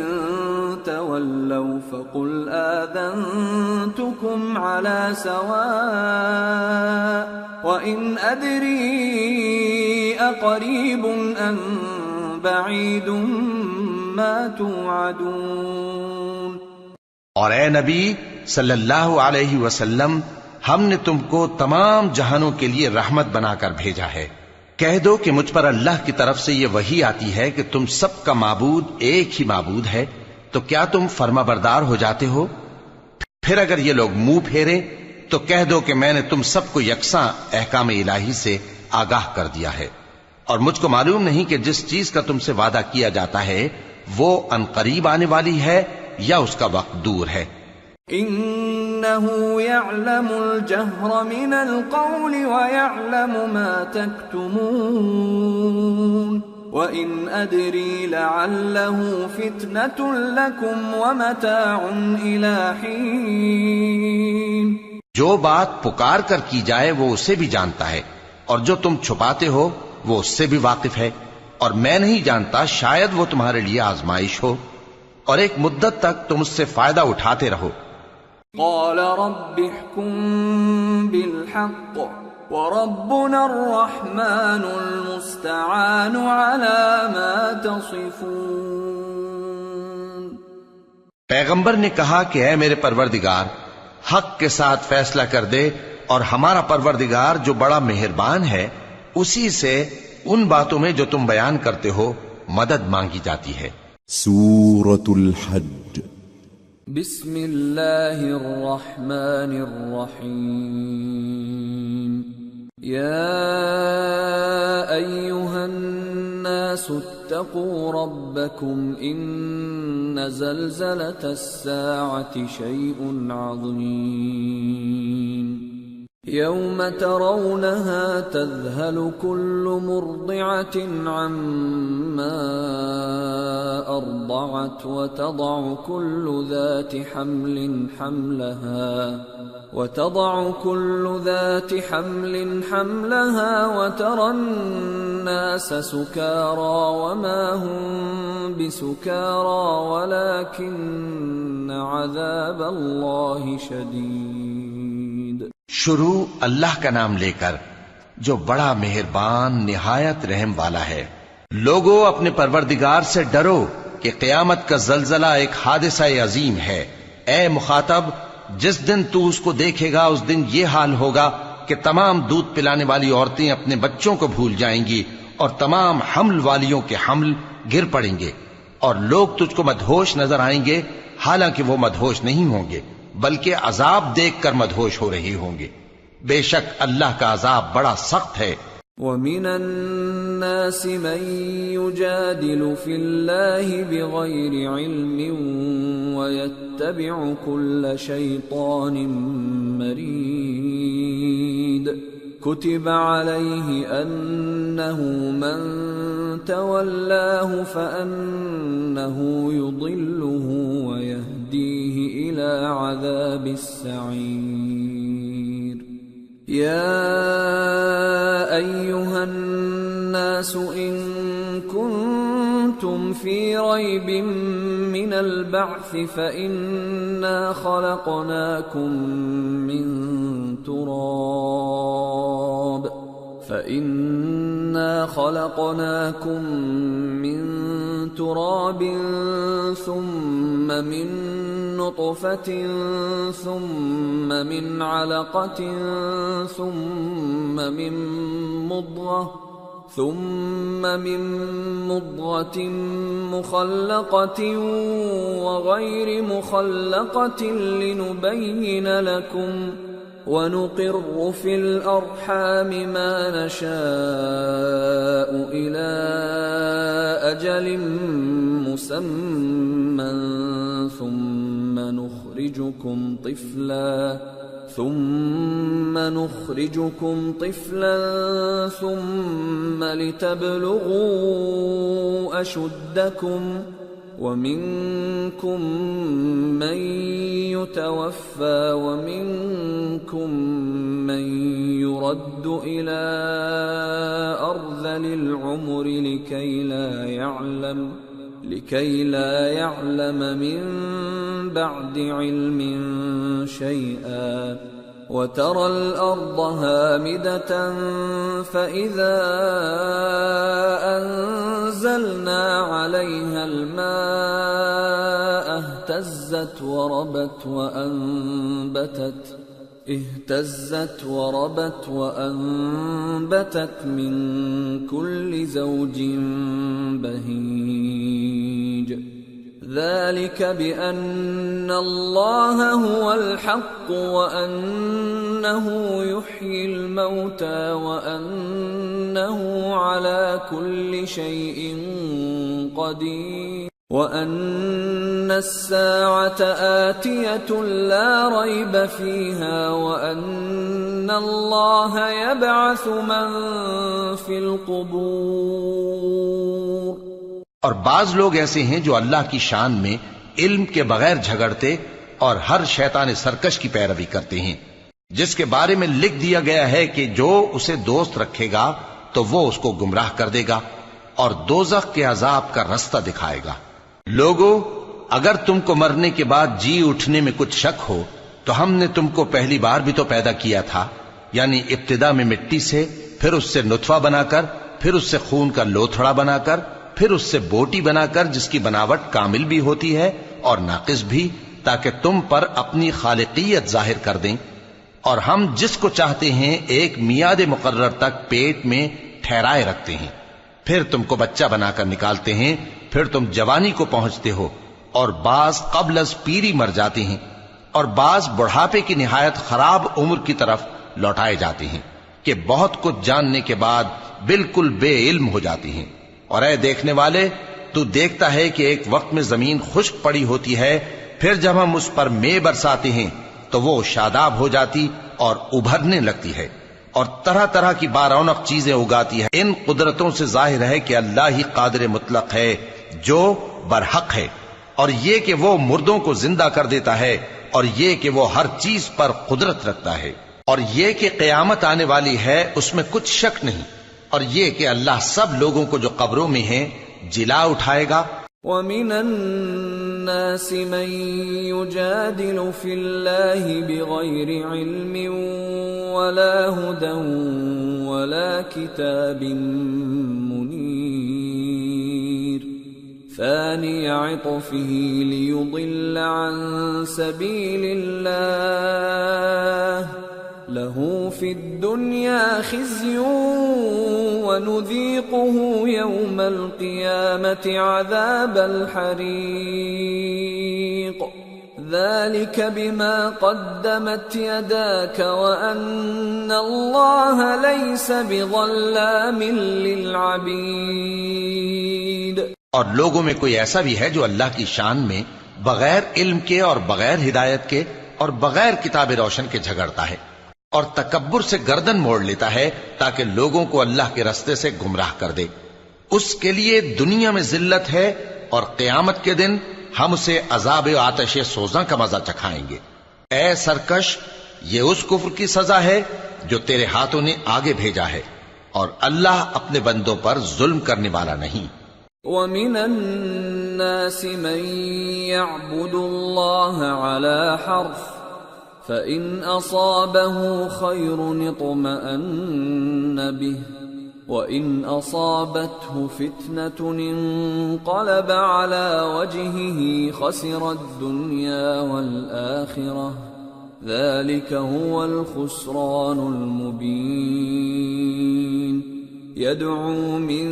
تَوَلَّوْا فَقُلْ آذَنْتُكُمْ عَلَى سَوَاءٍ وَإِنْ أَدْرِي أَقَرِيبٌ أَمْ بعید ما توعدون۔ اور اے نبی صلی اللہ علیہ وسلم، ہم نے تم کو تمام جہانوں کے لیے رحمت بنا کر بھیجا ہے۔ کہہ دو کہ مجھ پر اللہ کی طرف سے یہ وحی آتی ہے کہ تم سب کا معبود ایک ہی معبود ہے، تو کیا تم فرما بردار ہو جاتے ہو؟ پھر اگر یہ لوگ منہ پھیریں تو کہہ دو کہ میں نے تم سب کو یکساں احکام الہی سے آگاہ کر دیا ہے، اور مجھ کو معلوم نہیں کہ جس چیز کا تم سے وعدہ کیا جاتا ہے وہ عنقریب آنے والی ہے یا اس کا وقت دور ہے۔ إِنَّهُ يَعْلَمُ الْجَهْرَ مِنَ الْقَوْلِ وَيَعْلَمُ مَا تَكْتُمُونَ وَإِنْ أَدْرِي لَعَلَّهُ فِتْنَةٌ لَكُمْ وَمَتَاعٌ إِلَى حِينٍ۔ جو بات پکار کر کی جائے وہ اسے بھی جانتا ہے، اور جو تم چھپاتے ہو وہ اس سے بھی واقف ہے، اور میں نہیں جانتا، شاید وہ تمہارے لیے آزمائش ہو، اور ایک مدت تک تم اس سے فائدہ اٹھاتے رہو۔ قال رب احكم بالحق وربنا الرحمن المستعان على ما تصفون۔ پیغمبر نے کہا کہ اے میرے پروردگار، حق کے ساتھ فیصلہ کر دے، اور ہمارا پروردگار جو بڑا مہربان ہے اسی سے ان باتوں میں جو تم بیان کرتے ہو مدد مانگی جاتی ہے۔ سورة الحج۔ بسم اللہ الرحمن الرحیم۔ یا ایہا الناس اتقوا ربکم ان زلزلة الساعة شیء عظیم يوم ترونها تذهل كل مرضعة عما أرضعت وتضع كل ذات حمل حملها وترى الناس سكارى وما هم بسكارى ولكن عذاب الله شديد۔ شروع اللہ کا نام لے کر جو بڑا مہربان نہایت رحم والا ہے۔ لوگو اپنے پروردگار سے ڈرو کہ قیامت کا زلزلہ ایک حادثہ عظیم ہے۔ اے مخاطب، جس دن تو اس کو دیکھے گا اس دن یہ حال ہوگا کہ تمام دودھ پلانے والی عورتیں اپنے بچوں کو بھول جائیں گی، اور تمام حمل والیوں کے حمل گر پڑیں گے، اور لوگ تجھ کو مدہوش نظر آئیں گے، حالانکہ وہ مدہوش نہیں ہوں گے بلکہ عذاب دیکھ کر مدہوش ہو رہے ہوں گے۔ بے شک اللہ کا عذاب بڑا سخت ہے۔ وَمِنَ النَّاسِ مَن يُجَادِلُ فِي اللَّهِ بِغَيْرِ عِلْمٍ وَيَتَّبِعُ كُلَّ شَيْطَانٍ مَّرِيدٍ كُتِبَ عَلَيْهِ أَنَّهُ مَن تَوَلَّاهُ فَأَنَّهُ يُضِلُّهُ وَيَهْدِيهِ إِلَى إلى عذاب السعير. يا أيها الناس إن كنتم في ريب من البعث فإنا خلقناكم من تراب ثم من نطفة ثم من علقة ثم من مضغة مخلقة وغير مخلقة لنبين لكم ونقر في الأرحام ما نشاء إلى أجل مسمى ثم نخرجكم طفلا ثم لتبلغوا أشدكم ومنكم من يتوفى ومنكم من يرد إلى أرذل العمر لكي لا يعلم من بعد علم شيئا. وترى الأرض هامدة فإذا أنزلنا عليها الماء اهتزت وربت من كل زوج بهيج. ذلك بأن الله هو الحق وأنه يحيي الموتى وأنه على كل شيء قدير وأن الساعة آتية لا ريب فيها وأن الله يبعث من في القبور. اور بعض لوگ ایسے ہیں جو اللہ کی شان میں علم کے بغیر جھگڑتے اور ہر شیطان سرکش کی پیروی کرتے ہیں، جس کے بارے میں لکھ دیا گیا ہے کہ جو اسے دوست رکھے گا تو وہ اس کو گمراہ کر دے گا اور دوزخ کے عذاب کا رستہ دکھائے گا. لوگو، اگر تم کو مرنے کے بعد جی اٹھنے میں کچھ شک ہو تو ہم نے تم کو پہلی بار بھی تو پیدا کیا تھا، یعنی ابتدا میں مٹی سے، پھر اس سے نطفہ بنا کر، پھر اس سے خون کا لوتھڑا بنا کر، پھر اس سے بوٹی بنا کر جس کی بناوٹ کامل بھی ہوتی ہے اور ناقص بھی، تاکہ تم پر اپنی خالقیت ظاہر کر دیں. اور ہم جس کو چاہتے ہیں ایک میعاد مقرر تک پیٹ میں ٹھہرائے رکھتے ہیں، پھر تم کو بچہ بنا کر نکالتے ہیں، پھر تم جوانی کو پہنچتے ہو، اور بعض قبل از پیری مر جاتے ہیں، اور بعض بڑھاپے کی نہایت خراب عمر کی طرف لوٹائے جاتے ہیں کہ بہت کچھ جاننے کے بعد بالکل بے علم ہو جاتے ہیں. اور اے دیکھنے والے، تو دیکھتا ہے کہ ایک وقت میں زمین خشک پڑی ہوتی ہے، پھر جب ہم اس پر مے برساتے ہیں تو وہ شاداب ہو جاتی اور ابھرنے لگتی ہے اور طرح طرح کی بارونق چیزیں اگاتی ہے. ان قدرتوں سے ظاہر ہے کہ اللہ ہی قادر مطلق ہے جو برحق ہے، اور یہ کہ وہ مردوں کو زندہ کر دیتا ہے، اور یہ کہ وہ ہر چیز پر قدرت رکھتا ہے، اور یہ کہ قیامت آنے والی ہے اس میں کچھ شک نہیں، اور یہ کہ اللہ سب لوگوں کو جو قبروں میں ہیں جلا اٹھائے گا. وَمِنَ النَّاسِ مَن يُجَادِلُ فِي اللَّهِ بِغَيْرِ عِلْمٍ وَلَا هُدًى وَلَا كِتَابٍ مُنِيرٍ ثَانِيَ عِطْفِهِ لِيُضِلَّ عَن سَبِيلِ اللَّهِ لَهُ فِي الدُّنْيَا خِزْيٌ وَنُذِيقُهُ يَوْمَ الْقِيَامَةِ عَذَابَ الْحَرِيقِ ذَلِكَ بِمَا قَدَّمَتْ يَدَاكَ وَأَنَّ اللَّهَ لَيْسَ بِظَلَّامٍ لِّلْعَبِيدِ. اور لوگوں میں کوئی ایسا بھی ہے جو اللہ کی شان میں بغیر علم کے اور بغیر ہدایت کے اور بغیر کتاب روشن کے جھگڑتا ہے اور تکبر سے گردن موڑ لیتا ہے تاکہ لوگوں کو اللہ کے رستے سے گمراہ کر دے. اس کے لیے دنیا میں ذلت ہے اور قیامت کے دن ہم اسے عذاب آتش سوزاں کا مزہ چکھائیں گے۔ اے سرکش، یہ اس کفر کی سزا ہے جو تیرے ہاتھوں نے آگے بھیجا ہے، اور اللہ اپنے بندوں پر ظلم کرنے والا نہیں۔ وَمِنَ النَّاسِ مَن يَعْبُدُ اللَّهَ عَلَى حَرْفٍ فَإِنْ أَصَابَهُ خَيْرٌ اطْمَأَنَّ بِهِ وَإِنْ أَصَابَتْهُ فِتْنَةٌ انقَلَبَ عَلَى وَجْهِهِ خَسِرَ الدُّنْيَا وَالْآخِرَةَ ذَلِكَ هُوَ الْخُسْرَانُ الْمُبِينُ يَدْعُو مِن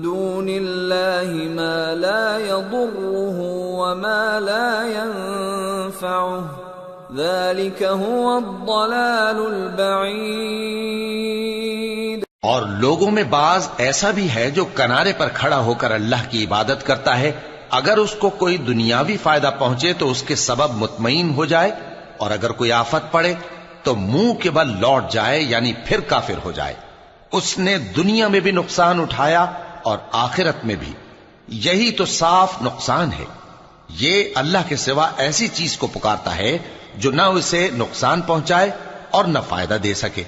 دُونِ اللَّهِ مَا لَا يَضُرُّهُ وَمَا لَا يَنفَعُهُ ذَلِكَ هُوَ الضَّلَالُ الْبَعِيدُ۔ اور لوگوں میں بعض ایسا بھی ہے جو کنارے پر کھڑا ہو کر اللہ کی عبادت کرتا ہے، اگر اس کو کوئی دنیاوی فائدہ پہنچے تو اس کے سبب مطمئن ہو جائے، اور اگر کوئی آفت پڑے تو منہ کے بل لوٹ جائے، یعنی پھر کافر ہو جائے۔ اس نے دنیا میں بھی نقصان اٹھایا اور آخرت میں بھی، یہی تو صاف نقصان ہے۔ یہ اللہ کے سوا ایسی چیز کو پکارتا ہے جو نہ اسے نقصان پہنچائے اور نہ فائدہ دے سکے،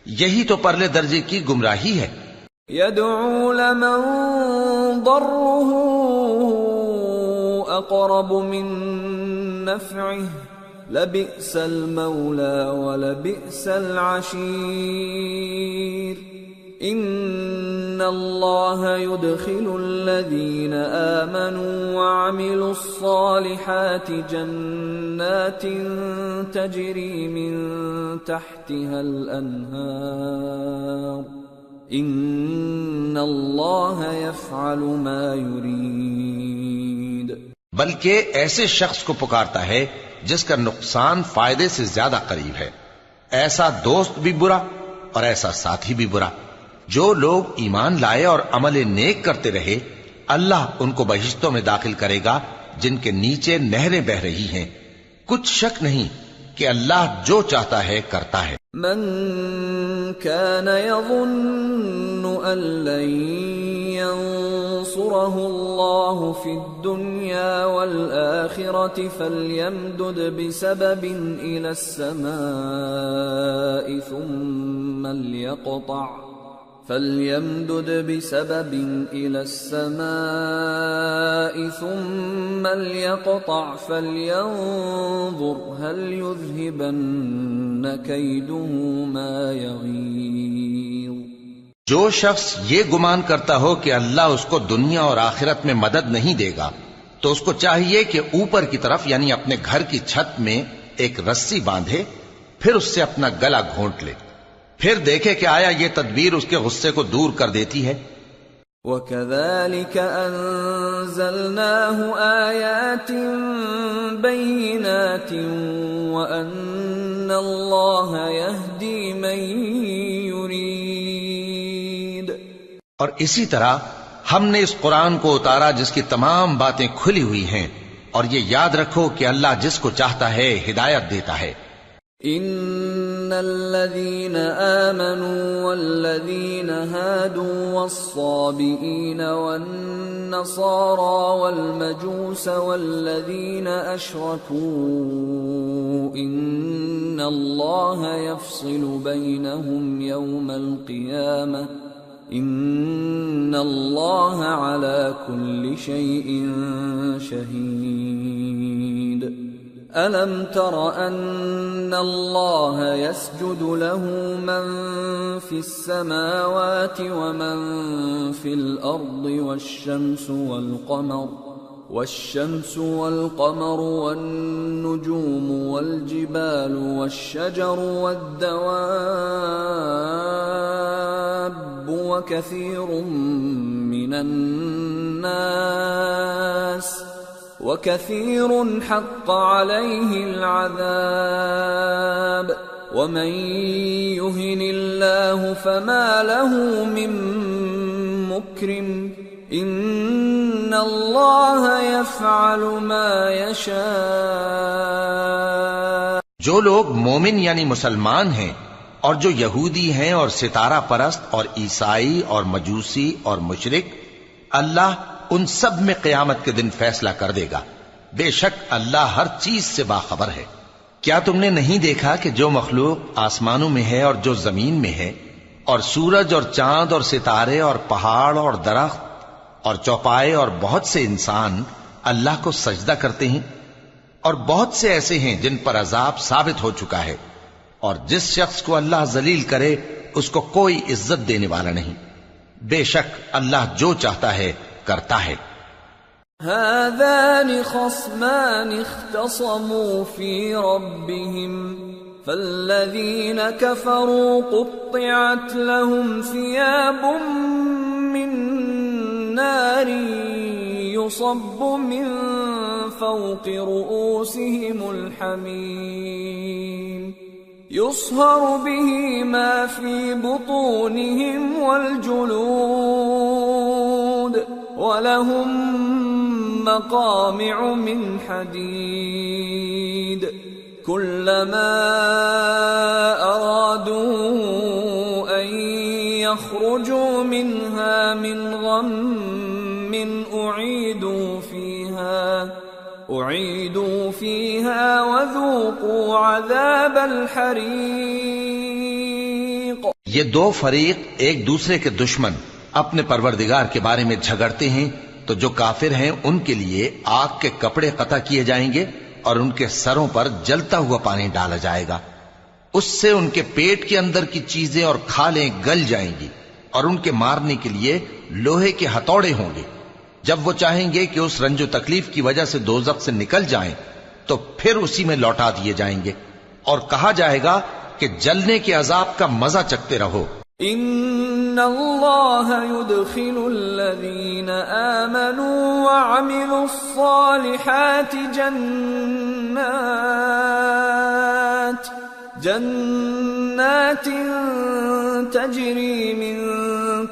یہی تو پرلے درجے کی گمراہی ہے۔ يَدْعُو لَمَن ضَرُّهُ أَقْرَبُ مِن نَّفْعِهِ لَبِئْسَ الْمَوْلَى وَلَبِئْسَ الْعَشِيرُ إِنَّ اللَّهَ يُدْخِلُ الَّذِينَ آمَنُوا وَعَمِلُوا الصَّالِحَاتِ جَنَّاتٍ تَجْرِي مِن تَحْتِهَا الْأَنْهَارُ إِنَّ اللَّهَ يَفْعَلُ مَا يُرِيدُ۔ بلکہ ایسے شخص کو پکارتا ہے جس کا نقصان فائدے سے زیادہ قریب ہے، ایسا دوست بھی برا اور ایسا ساتھی بھی برا۔ جو لوگ ایمان لائے اور عمل نیک کرتے رہے، اللہ ان کو بہشتوں میں داخل کرے گا جن کے نیچے نہریں بہ رہی ہیں۔ کچھ شک نہیں کہ اللہ جو چاہتا ہے کرتا ہے۔ من كان يظن أن لن ينصره الله في الدنيا والآخرة فليمدد بسبب إلى السماء ثم ليقطع فلينظر هل يذهبن كيده ما يغيظ۔ جو شخص یہ گمان کرتا ہو کہ اللہ اس کو دنیا اور آخرت میں مدد نہیں دے گا تو اس کو چاہیے کہ اوپر کی طرف یعنی اپنے گھر کی چھت میں ایک رسی باندھے، پھر اس سے اپنا گلا گھونٹ لے، پھر دیکھے کہ آیا یہ تدبیر اس کے غصے کو دور کر دیتی ہے۔ وَكَذَلِكَ أَنزَلْنَاهُ آيَاتٍ بَيِّنَاتٍ وَأَنَّ اللَّهَ يَهْدِي مَن يُرِيدُ۔ اور اسی طرح ہم نے اس قرآن کو اتارا جس کی تمام باتیں کھلی ہوئی ہیں، اور یہ یاد رکھو کہ اللہ جس کو چاہتا ہے ہدایت دیتا ہے۔ ان الذين آمنوا والذين هادوا والصابئين والنصارى والمجوس والذين أشركوا إن الله يفصل بينهم يوم القيامة إن الله على كل شيء شهيد أَلَمْ تَرَ أَنَّ اللَّهَ يَسْجُدُ لَهُ مَن فِي السَّمَاوَاتِ وَمَن فِي الْأَرْضِ وَالشَّمْسُ وَالْقَمَرُ وَالنُّجُومُ وَالْجِبَالُ وَالشَّجَرُ وَالدَّوَابُّ وَكَثِيرٌ مِّنَ النَّاسِ وَكَثِيرٌ حَقَّ عَلَيْهِ الْعَذَابُ وَمَن يُهِنِ اللَّهُ فَمَا لَهُ مِن مُّكْرِمٍ إِنَّ اللَّهَ يَفْعَلُ مَا يَشَاءُ۔ جو لوگ مومن یعنی مسلمان ہیں اور جو یہودی ہیں اور ستارہ پرست اور عیسائی اور مجوسی اور مشرک، اللہ ان سب میں قیامت کے دن فیصلہ کر دے گا۔ بے شک اللہ ہر چیز سے باخبر ہے۔ کیا تم نے نہیں دیکھا کہ جو مخلوق آسمانوں میں ہے اور جو زمین میں ہے، اور سورج اور چاند اور ستارے اور پہاڑ اور درخت اور چوپائے اور بہت سے انسان اللہ کو سجدہ کرتے ہیں، اور بہت سے ایسے ہیں جن پر عذاب ثابت ہو چکا ہے، اور جس شخص کو اللہ ذلیل کرے اس کو کوئی عزت دینے والا نہیں۔ بے شک اللہ جو چاہتا ہے کرتا ہے۔ هذان خصمان اختصموا في ربهم فالذين كفروا قطعت لهم ثياب من نار يصب من فوق رؤوسهم الحميم يصهر به ما في بطونهم والجلود وَلَهُم مَّقَامِعُ مِنْ حَدِيدٍ كُلَّمَا أَرَادُوا أَن يَخْرُجُوا مِنْهَا مِنْ غَمٍّ أُعِيدُوا فِيهَا وَذُوقُوا عَذَابَ الْحَرِيقِ۔ یہ دو فریق ایک دوسرے کے دشمن اپنے پروردگار کے بارے میں جھگڑتے ہیں، تو جو کافر ہیں ان کے لیے آگ کے کپڑے قطع کیے جائیں گے اور ان کے سروں پر جلتا ہوا پانی ڈالا جائے گا، اس سے ان کے پیٹ کے اندر کی چیزیں اور کھالیں گل جائیں گی، اور ان کے مارنے کے لیے لوہے کے ہتھوڑے ہوں گے۔ جب وہ چاہیں گے کہ اس رنج و تکلیف کی وجہ سے دوزخ سے نکل جائیں تو پھر اسی میں لوٹا دیے جائیں گے، اور کہا جائے گا کہ جلنے کے عذاب کا مزہ چکھتے رہو۔ ان اللہ يدخل الذین آمنوا وعملوا الصالحات جنات تجری من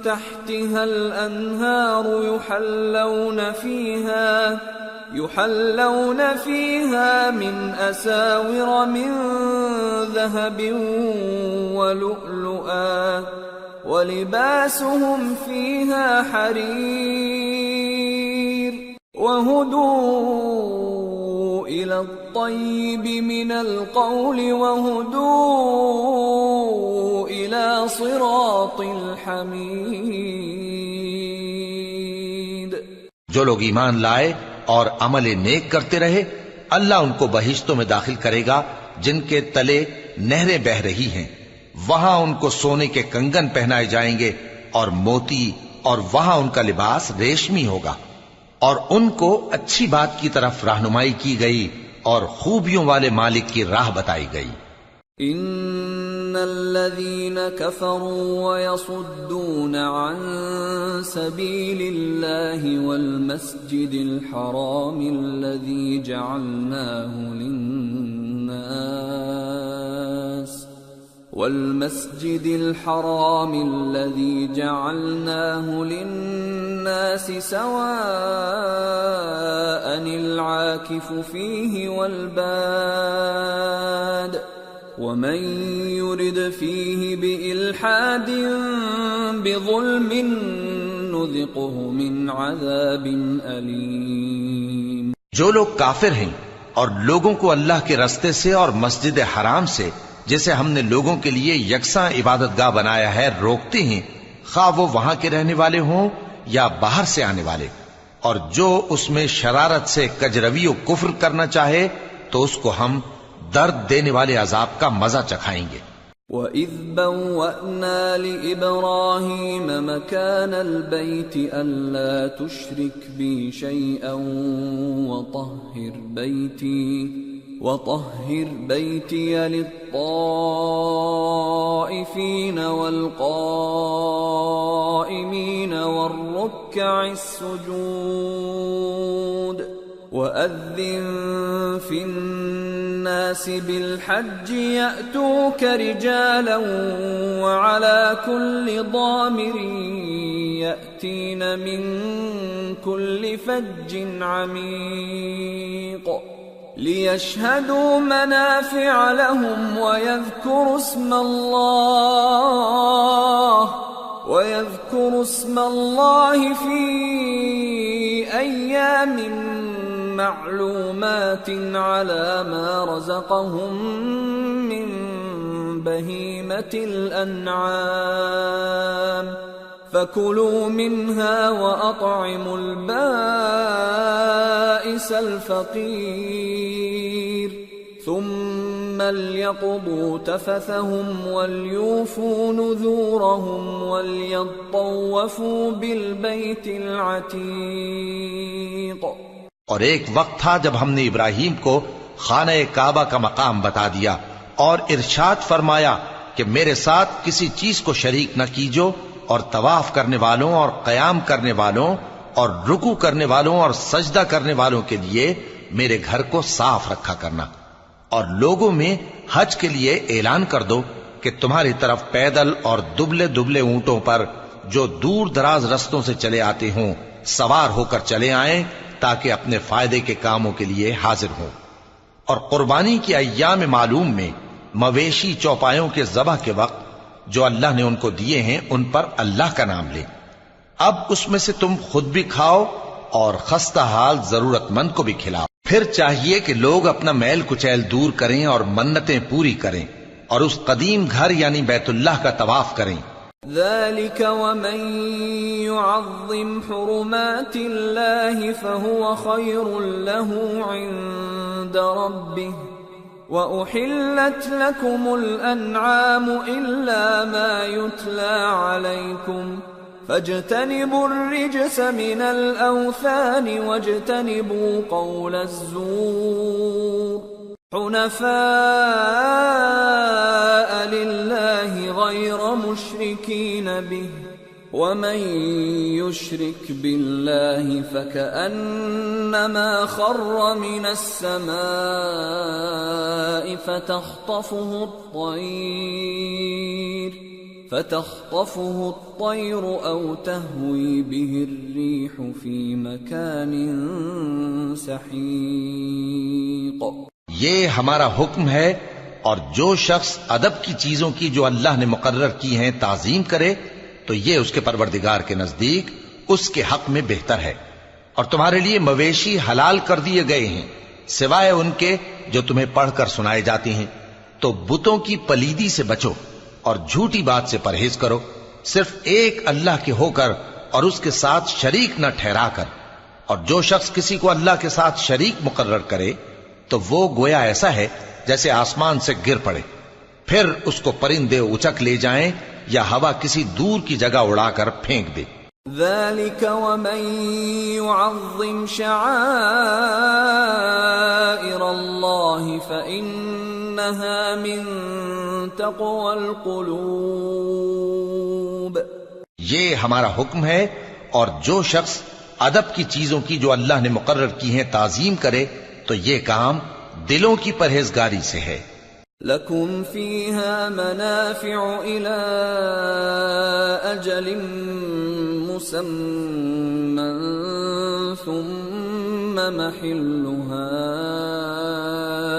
تحتها الانہار يحلون فيها من أساور من ذهب ولؤلؤا ولباسهم فيها حرير وهدوا إلى الطيب من القول وهدوا إلى صراط الحميد۔ جو لوگ ایمان لائے اور عمل نیک کرتے رہے، اللہ ان کو بہشتوں میں داخل کرے گا جن کے تلے نہریں بہ رہی ہیں، وہاں ان کو سونے کے کنگن پہنائے جائیں گے اور موتی، اور وہاں ان کا لباس ریشمی ہوگا، اور ان کو اچھی بات کی طرف رہنمائی کی گئی اور خوبیوں والے مالک کی راہ بتائی گئی۔ ان الذين كفروا ويصدون عن سبيل الله والمسجد الحرام الذي جعلناه للناس سواء العاكف فيه والباد ومن يرد فيه بإلحاد بظلم نذقه من عذاب أليم۔ جو لوگ کافر ہیں اور لوگوں کو اللہ کے رستے سے اور مسجد حرام سے، جسے ہم نے لوگوں کے لیے یکساں عبادت گاہ بنایا ہے، روکتے ہیں، خواہ وہ وہاں کے رہنے والے ہوں یا باہر سے آنے والے، اور جو اس میں شرارت سے کجروی و کفر کرنا چاہے تو اس کو ہم درد دینے والے عذاب کا مزہ چکھائیں گے۔ وَإِذْ بَوَّأْنَا لِإِبْرَاهِيمَ مَكَانَ الْبَيْتِ أَلَّا تُشْرِكْ بِي شَيْئًا وَطَهِّرْ بَيْتِيَ لِلطَّائِفِينَ وَالْقَائِمِينَ وَالرُّكَّعِ السُّجُودِ وَأَذِّن فِي النَّاسِ بِالْحَجِّ يَأْتُوكَ رِجَالًا وَعَلَى كُلِّ ضَامِرٍ يَأْتِينَ مِنْ كُلِّ فَجٍّ عَمِيقٍ لِيَشْهَدُوا مَنَافِعَ لَهُمْ وَيَذْكُرُوا اسْمَ اللَّهِ فِي أَيَّامٍ معلومات على ما رزقهم من بهيمة الأنعام فكلوا منها وأطعموا البائس الفقير ثم ليقضوا تفثهم وليوفوا نذورهم وليطوفوا بالبيت العتيق۔ اور ایک وقت تھا جب ہم نے ابراہیم کو خانہ کعبہ کا مقام بتا دیا اور ارشاد فرمایا کہ میرے ساتھ کسی چیز کو شریک نہ کیجو، اور طواف کرنے والوں اور قیام کرنے والوں اور رکوع کرنے والوں اور سجدہ کرنے والوں کے لیے میرے گھر کو صاف رکھا کرنا، اور لوگوں میں حج کے لیے اعلان کر دو کہ تمہاری طرف پیدل اور دبلے دبلے اونٹوں پر جو دور دراز رستوں سے چلے آتے ہوں سوار ہو کر چلے آئیں تاکہ اپنے فائدے کے کاموں کے لیے حاضر ہوں۔ اور قربانی کی ایام معلوم میں مویشی چوپایوں کے ذبح کے وقت جو اللہ نے ان کو دیے ہیں ان پر اللہ کا نام لیں۔ اب اس میں سے تم خود بھی کھاؤ اور خستہ حال ضرورت مند کو بھی کھلاؤ۔ پھر چاہیے کہ لوگ اپنا میل کچیل دور کریں اور منتیں پوری کریں اور اس قدیم گھر یعنی بیت اللہ کا طواف کریں۔ ذلك ومن يعظم حرمات الله فهو خير له عند ربه وأحلت لكم الأنعام إلا ما يتلى عليكم فاجتنبوا الرجس من الأوثان واجتنبوا قول الزور حنفاء لله غير مشركين به ومن يشرك بالله فكأنما خر من السماء فتخطفه الطير أو تهوي به الريح في مكان سحيق۔ یہ ہمارا حکم ہے، اور جو شخص ادب کی چیزوں کی جو اللہ نے مقرر کی ہیں تعظیم کرے تو یہ اس کے پروردگار کے نزدیک اس کے حق میں بہتر ہے۔ اور تمہارے لیے مویشی حلال کر دیے گئے ہیں سوائے ان کے جو تمہیں پڑھ کر سنائے جاتے ہیں، تو بتوں کی پلیدی سے بچو اور جھوٹی بات سے پرہیز کرو، صرف ایک اللہ کے ہو کر اور اس کے ساتھ شریک نہ ٹھہرا کر۔ اور جو شخص کسی کو اللہ کے ساتھ شریک مقرر کرے تو وہ گویا ایسا ہے جیسے آسمان سے گر پڑے، پھر اس کو پرندے اچک لے جائیں یا ہوا کسی دور کی جگہ اڑا کر پھینک دے۔ ذلك ومن يعظم شعائر الله فإنها من تقوى القلوب۔ یہ ہمارا حکم ہے، اور جو شخص ادب کی چیزوں کی جو اللہ نے مقرر کی ہیں تعظیم کرے تو یہ کام دلوں کی پرہیزگاری سے ہے۔ لَكُمْ فِيهَا مَنَافِعُ إِلَىٰ أَجَلٍ مُّسَمًّى ثُمَّ مَحِلُّهَا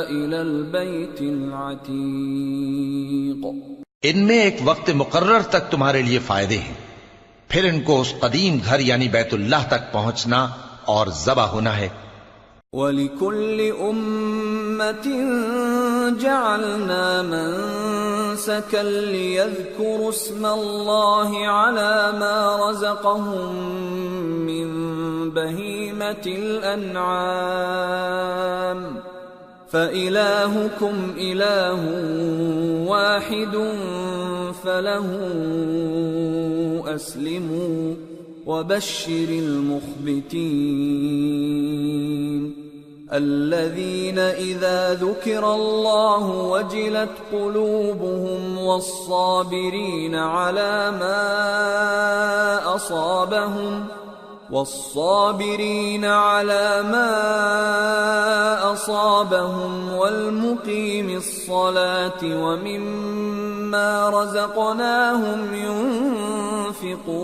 إِلَى الْبَيْتِ الْعَتِيقِ۔ ان میں ایک وقت مقرر تک تمہارے لیے فائدے ہیں، پھر ان کو اس قدیم گھر یعنی بیت اللہ تک پہنچنا اور ذبح ہونا ہے۔ وَلِكُلِّ أُمَّةٍ جَعَلْنَا مَنسَكًا لِيَذْكُرُوا اسْمَ اللَّهِ عَلَى مَا رَزَقَهُم مِّن بَهِيمَةِ الْأَنْعَامِ فَإِلَٰهُكُمْ إِلَٰهٌ وَاحِدٌ فَلَهُ أَسْلِمُوا وَبَشِّرِ الْمُخْبِتِينَ الَّذِينَ إِذَا ذُكِرَ اللَّهُ وَجِلَتْ قُلُوبُهُمْ وَالصَّابِرِينَ عَلَى مَا أَصَابَهُمْ وَالْمُقِيمِ الصَّلَاةِ وَمِمَّا رَزَقْنَاهُمْ يُنْفِقُونَ۔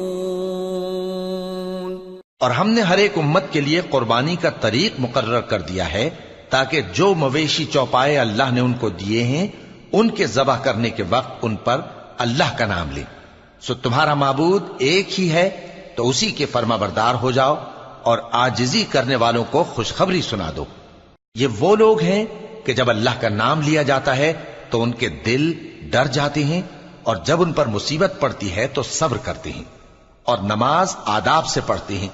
اور ہم نے ہر ایک امت کے لیے قربانی کا طریق مقرر کر دیا ہے تاکہ جو مویشی چوپائے اللہ نے ان کو دیے ہیں ان کے ذبح کرنے کے وقت ان پر اللہ کا نام لیں۔ سو تمہارا معبود ایک ہی ہے تو اسی کے فرما بردار ہو جاؤ اور عاجزی کرنے والوں کو خوشخبری سنا دو۔ یہ وہ لوگ ہیں کہ جب اللہ کا نام لیا جاتا ہے تو ان کے دل ڈر جاتے ہیں، اور جب ان پر مصیبت پڑتی ہے تو صبر کرتے ہیں، اور نماز آداب سے پڑھتے ہیں،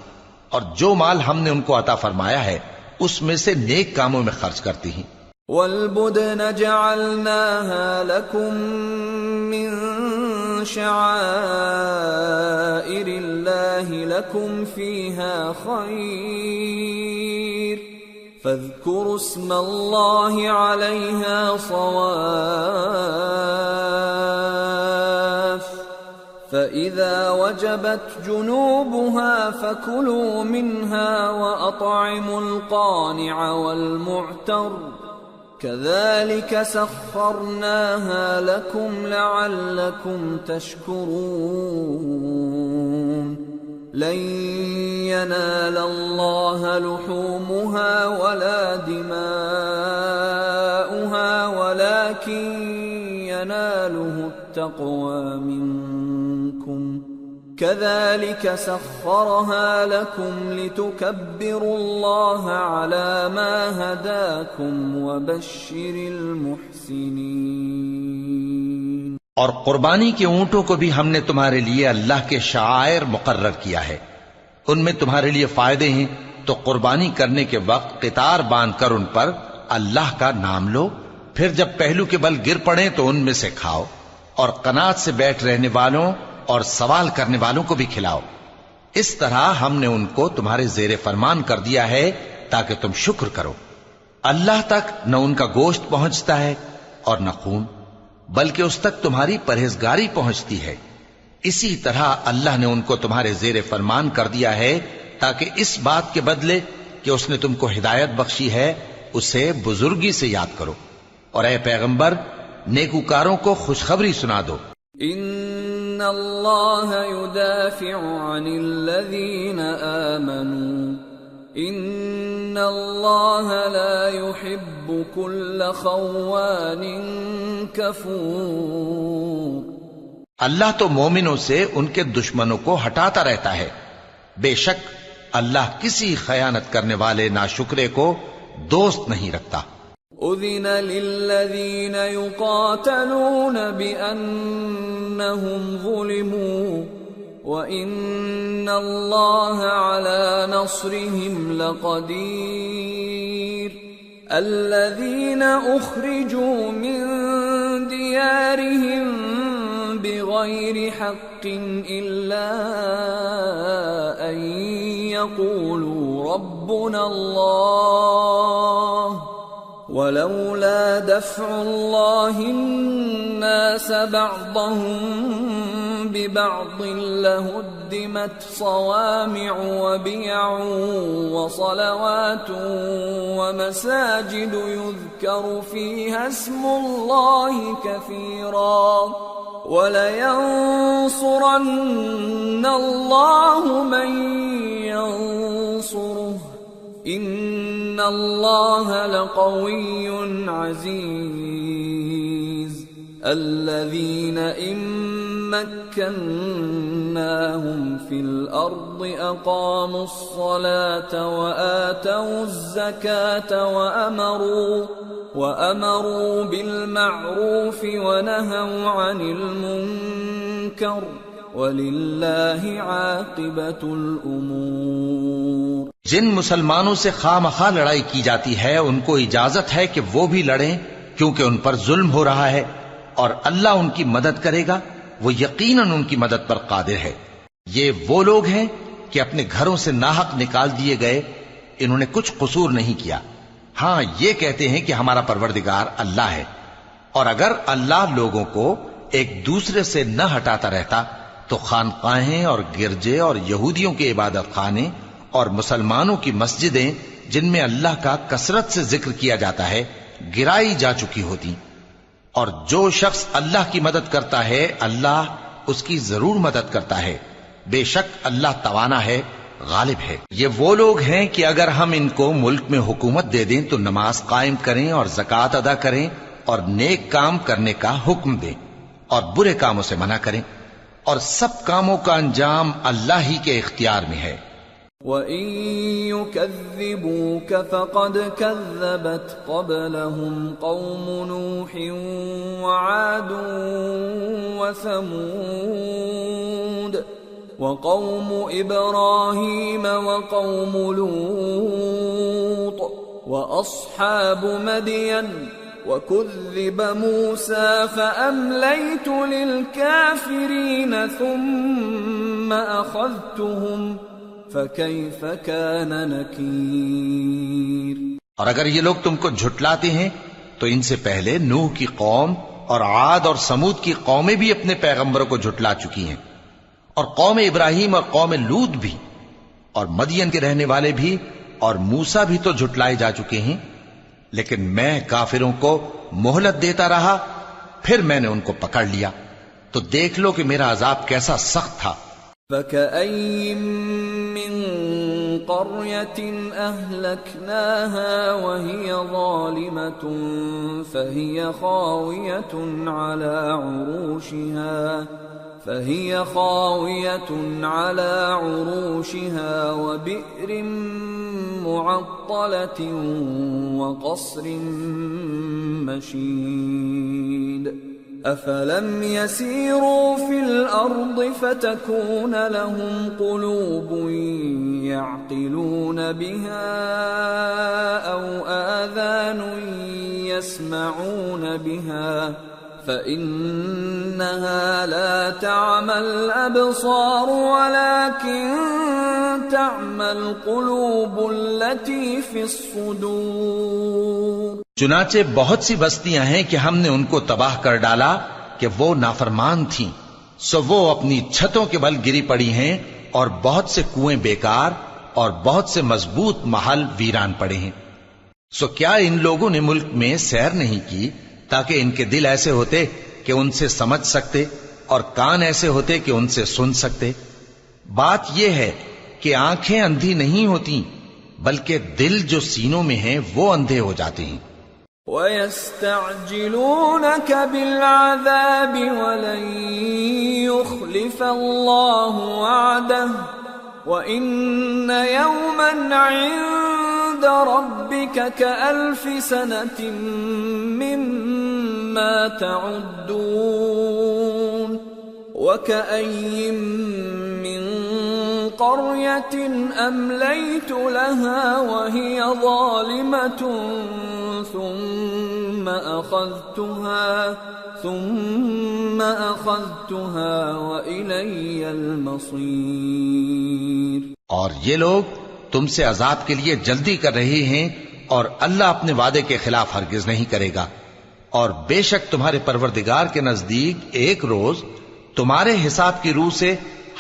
اور جو مال ہم نے ان کو عطا فرمایا ہے اس میں سے نیک کاموں میں خرچ کرتے ہیں۔ وَالْبُدْنَ جَعَلْنَاهَا لَكُم مِّن شَعَائِرِ اللَّهِ لَكُمْ فِيهَا خَيْرٌ فَاذْكُرُوا اسْمَ اللَّهِ عَلَيْهَا صَوَافَّ فَإِذَا وَجَبَتْ جُنُوبُهَا فَكُلُوا مِنْهَا وَأَطْعِمُوا الْقَانِعَ وَالْمُعْتَرَّ كَذَلِكَ سَخَّرْنَاهَا لَكُمْ لَعَلَّكُمْ تَشْكُرُونَ لَن يَنَالَ اللَّهَ لُحُومُهَا وَلَا دِمَاؤُهَا وَلَكِن يَنَالُهُ التَّقْوَى مِنكُمْ كَذَلِكَ سَخَّرَهَا لَكُمْ لِتُكَبِّرُوا اللَّهَ عَلَى مَا هَدَاكُمْ وَبَشِّرِ الْمُحْسِنِينَ۔ اور قربانی کے اونٹوں کو بھی ہم نے تمہارے لیے اللہ کے شعائر مقرر کیا ہے، ان میں تمہارے لیے فائدے ہیں، تو قربانی کرنے کے وقت قطار باندھ کر ان پر اللہ کا نام لو، پھر جب پہلو کے بل گر پڑے تو ان میں سے کھاؤ، اور قناعت سے بیٹھ رہنے والوں اور سوال کرنے والوں کو بھی کھلاؤ۔ اس طرح ہم نے ان کو تمہارے زیر فرمان کر دیا ہے تاکہ تم شکر کرو۔ اللہ تک نہ ان کا گوشت پہنچتا ہے اور نہ خون، بلکہ اس تک تمہاری پرہیزگاری پہنچتی ہے۔ اسی طرح اللہ نے ان کو تمہارے زیر فرمان کر دیا ہے تاکہ اس بات کے بدلے کہ اس نے تم کو ہدایت بخشی ہے اسے بزرگی سے یاد کرو، اور اے پیغمبر نیکوکاروں کو خوشخبری سنا دو۔ ان اللہ يدافع عن الذین آمنوا ان اللہ لا يحب كل خوان کفور۔ اللہ تو مومنوں سے ان کے دشمنوں کو ہٹاتا رہتا ہے، بے شک اللہ کسی خیانت کرنے والے ناشکرے کو دوست نہیں رکھتا۔ اذن للذین یقاتلون بأنہم ظلموا وَإِنَّ اللَّهَ عَلَى نَصْرِهِمْ لَقَدِيرٌ الَّذِينَ أُخْرِجُوا مِنْ دِيَارِهِمْ بِغَيْرِ حَقٍّ إِلَّا أَنْ يَقُولُوا رَبُّنَا اللَّهُ وَلَوْلَا دَفْعُ اللَّهِ النَّاسَ بَعْضَهُمْ بِبَعْضٍ لَهُدِّمَتْ صَوَامِعُ وَبِيَعٌ وَصَلَوَاتٌ وَمَسَاجِدُ يُذْكَرُ فِيهَا اسْمُ اللَّهِ كَثِيرًا وَلَيَنصُرَنَّ اللَّهُ مَن يَنصُرُهُ إِنَّ اللَّهَ لَقَوِيٌّ عَزِيزٌ الَّذِينَ إِن مَّكَّنَّاهُمْ فِي الْأَرْضِ أَقَامُوا الصَّلَاةَ وَآتَوُا الزَّكَاةَ وَأَمَرُوا بِالْمَعْرُوفِ وَنَهَوْا عَنِ الْمُنكَرِ وَلِلَّهِ عَاقِبَةُ الْأُمُورِ۔ جن مسلمانوں سے خواہ مخواہ لڑائی کی جاتی ہے ان کو اجازت ہے کہ وہ بھی لڑیں، کیونکہ ان پر ظلم ہو رہا ہے، اور اللہ ان کی مدد کرے گا، وہ یقیناً ان کی مدد پر قادر ہے۔ یہ وہ لوگ ہیں کہ اپنے گھروں سے ناحق نکال دیے گئے، انہوں نے کچھ قصور نہیں کیا، ہاں یہ کہتے ہیں کہ ہمارا پروردگار اللہ ہے۔ اور اگر اللہ لوگوں کو ایک دوسرے سے نہ ہٹاتا رہتا تو خانقاہیں اور گرجے اور یہودیوں کے عبادت خانے اور مسلمانوں کی مسجدیں جن میں اللہ کا کثرت سے ذکر کیا جاتا ہے گرائی جا چکی ہوتی۔ اور جو شخص اللہ کی مدد کرتا ہے اللہ اس کی ضرور مدد کرتا ہے، بے شک اللہ توانا ہے، غالب ہے۔ یہ وہ لوگ ہیں کہ اگر ہم ان کو ملک میں حکومت دے دیں تو نماز قائم کریں اور زکوٰۃ ادا کریں اور نیک کام کرنے کا حکم دیں اور برے کاموں سے منع کریں، اور سب کاموں کا انجام اللہ ہی کے اختیار میں ہے۔ وَإِن يُكَذِّبُوكَ فَقَدْ كَذَّبَتْ قَبْلَهُمْ قَوْمُ نُوحٍ وَعَادٌ وَثَمُودُ وَقَوْمُ إِبْرَاهِيمَ وَقَوْمُ لُوطٍ وَأَصْحَابُ مَدْيَنَ وَكُذِّبَ مُوسَى فَأَمْلَيْتُ لِلْكَافِرِينَ ثُمَّ أَخَذْتُهُمْ فَكَيْفَ كَانَ نَكِيرِ۔ اور اگر یہ لوگ تم کو جھٹلاتے ہیں تو ان سے پہلے نوح کی قوم اور عاد اور سمود کی قومیں بھی اپنے پیغمبروں کو جھٹلا چکی ہیں، اور قوم ابراہیم اور قوم لوط بھی، اور مدین کے رہنے والے بھی، اور موسیٰ بھی تو جھٹلائے جا چکے ہیں، لیکن میں کافروں کو مہلت دیتا رہا، پھر میں نے ان کو پکڑ لیا، تو دیکھ لو کہ میرا عذاب کیسا سخت تھا۔ فَكَأَيٍّ مِّن قَرْيَةٍ أَهْلَكْنَاهَا وَهِيَ ظَالِمَةٌ فَهِيَ خَاوِيَةٌ عَلَى عُرُوشِهَا وَبِئْرٍ مُّعَطَّلَةٍ وَقَصْرٍ مَّشِيدٍ أَفَلَمْ يَسِيرُوا فِي الْأَرْضِ فَتَكُونَ لَهُمْ قُلُوبٌ يَعْقِلُونَ بِهَا أَوْ آذَانٌ يَسْمَعُونَ بِهَا فَإِنَّهَا لَا تَعْمَى الْأَبْصَارُ وَلَكِن تَعْمَى الْقُلُوبُ الَّتِي فِي الصُّدُورِ۔ چنانچہ بہت سی بستیاں ہیں کہ ہم نے ان کو تباہ کر ڈالا کہ وہ نافرمان تھیں، سو وہ اپنی چھتوں کے بل گری پڑی ہیں، اور بہت سے کنویں بیکار اور بہت سے مضبوط محل ویران پڑے ہیں۔ سو کیا ان لوگوں نے ملک میں سیر نہیں کی تاکہ ان کے دل ایسے ہوتے کہ ان سے سمجھ سکتے، اور کان ایسے ہوتے کہ ان سے سن سکتے؟ بات یہ ہے کہ آنکھیں اندھی نہیں ہوتی، بلکہ دل جو سینوں میں ہیں وہ اندھے ہو جاتے ہیں۔ وَيَسْتَعْجِلُونَكَ بِالْعَذَابِ وَلَن يُخْلِفَ اللَّهُ وَعْدَهُ وَإِنَّ يَوْمًا عِندَ رَبِّكَ كَأَلْفِ سَنَةٍ مِّمَّا تَعُدُّونَ وَكَأَيٍّ مِّن قَرْيَةٍ أَمْلَيْتُ لَهَا وَهِيَ ظَالِمَةٌ ثُمَّ أَخَذْتُهَا وَإِلَيَّ الْمَصِيرُ۔ اور یہ لوگ تم سے عذاب کے لیے جلدی کر رہے ہیں، اور اللہ اپنے وعدے کے خلاف ہرگز نہیں کرے گا، اور بے شک تمہارے پروردگار کے نزدیک ایک روز تمہارے حساب کی روح سے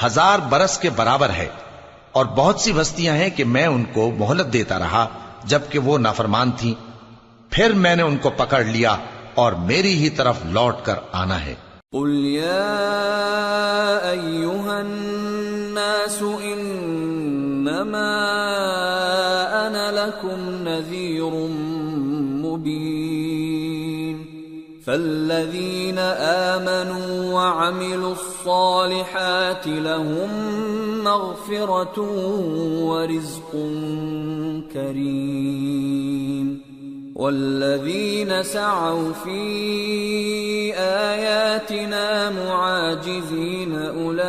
1000 برس کے برابر ہے، اور بہت سی بستیاں ہیں کہ میں ان کو مہلت دیتا رہا جبکہ وہ نافرمان تھیں، پھر میں نے ان کو پکڑ لیا، اور میری ہی طرف لوٹ کر آنا ہے۔ قُلْ يَا أَيُّهَا النَّاسُ إِنَّمَا أَنَا لَكُمْ نَذِيرٌ مُّبِينٌ فَالَّذِينَ آمَنُوا وَعَمِلُوا الصَّالِحَاتِ لَهُم مَّغْفِرَةٌ وَرِزْقٌ كَرِيمٌ وَالَّذِينَ سَعَوْا فِي آيَاتِنَا مُعَاجِزِينَ أُولَئِكَ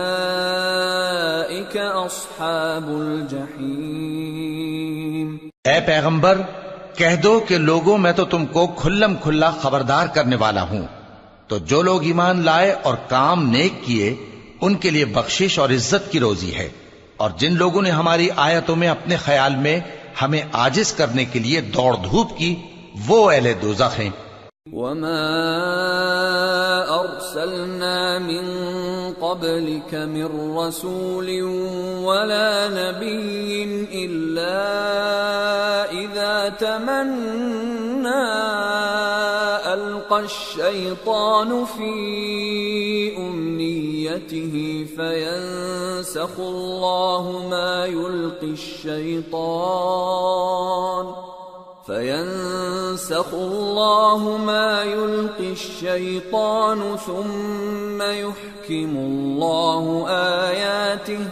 أَصْحَابُ الْجَحِيمِ۔ اے پیغمبر کہہ دو کہ لوگوں میں تو تم کو کھلم کھلا خبردار کرنے والا ہوں، تو جو لوگ ایمان لائے اور کام نیک کیے ان کے لیے بخشش اور عزت کی روزی ہے، اور جن لوگوں نے ہماری آیتوں میں اپنے خیال میں ہمیں عاجز کرنے کے لیے دوڑ دھوپ کی، وہ اہل دوزخ ہیں۔ وَمَا أَرْسَلْنَا مِن قَبْلِكَ مِن رَّسُولٍ وَلَا نَبِيٍّ إِلَّا إِذَا تَمَنَّى أَلْقَى الشَّيْطَانُ فِي أُمْنِيَّتِهِ فَيَنسَخُ اللَّهُ مَا يُلْقِي الشَّيْطَانُ ثُمَّ يُحْكِمُ اللَّهُ آيَاتِهِ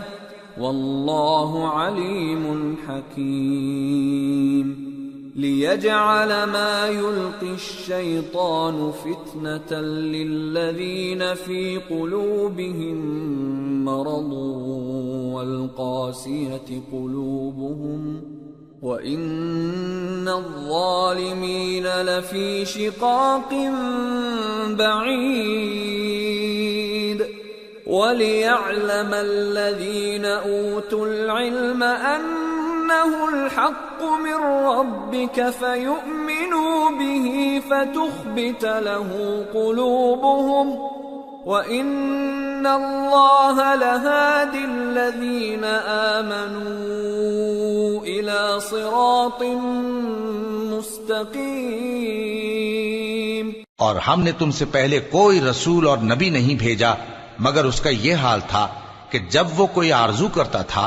واللہ علیم حکیم ليجعل ما يلقي الشيطان فتنة للذين في قلوبهم مرض والقاسية قلوبهم وإن الظالمين لفي شقاق بعيد وليعلم الذين أوتوا العلم أنه الحق من ربك فيؤمنوا به فتخبت له قلوبهم وَإِنَّ اللَّهَ لَهَادِ الَّذِينَ آمَنُوا إِلَى صِرَاطٍ مُسْتَقِيمٍ۔ اور ہم نے تم سے پہلے کوئی رسول اور نبی نہیں بھیجا مگر اس کا یہ حال تھا کہ جب وہ کوئی آرزو کرتا تھا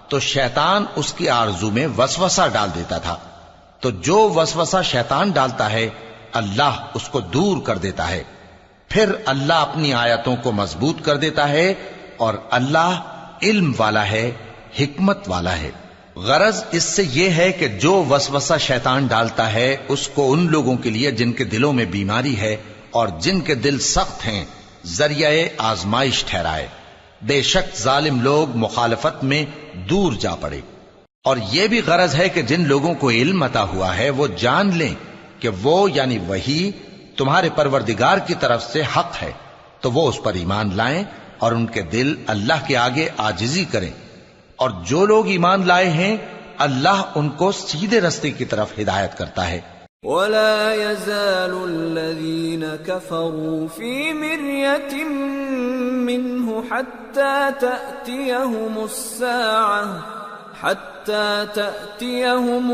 تو شیطان اس کی آرزو میں وسوسہ ڈال دیتا تھا، تو جو وسوسہ شیطان ڈالتا ہے اللہ اس کو دور کر دیتا ہے، پھر اللہ اپنی آیتوں کو مضبوط کر دیتا ہے، اور اللہ علم والا ہے، حکمت والا ہے۔ غرض اس سے یہ ہے کہ جو وسوسہ شیطان ڈالتا ہے اس کو ان لوگوں کے لیے جن کے دلوں میں بیماری ہے اور جن کے دل سخت ہیں ذریعہ آزمائش ٹھہرائے۔ بے شک ظالم لوگ مخالفت میں دور جا پڑے۔ اور یہ بھی غرض ہے کہ جن لوگوں کو علم عطا ہوا ہے وہ جان لیں کہ وہ یعنی وحی تمہارے پروردگار کی طرف سے حق ہے، تو وہ اس پر ایمان لائیں اور ان کے دل اللہ کے آگے عاجزی کریں، اور جو لوگ ایمان لائے ہیں اللہ ان کو سیدھے رستے کی طرف ہدایت کرتا ہے۔ وَلَا يَزَالُ الَّذِينَ كَفَرُوا فِي مِرْيَةٍ مِّنْهُ حَتَّى تَأْتِيَهُمُ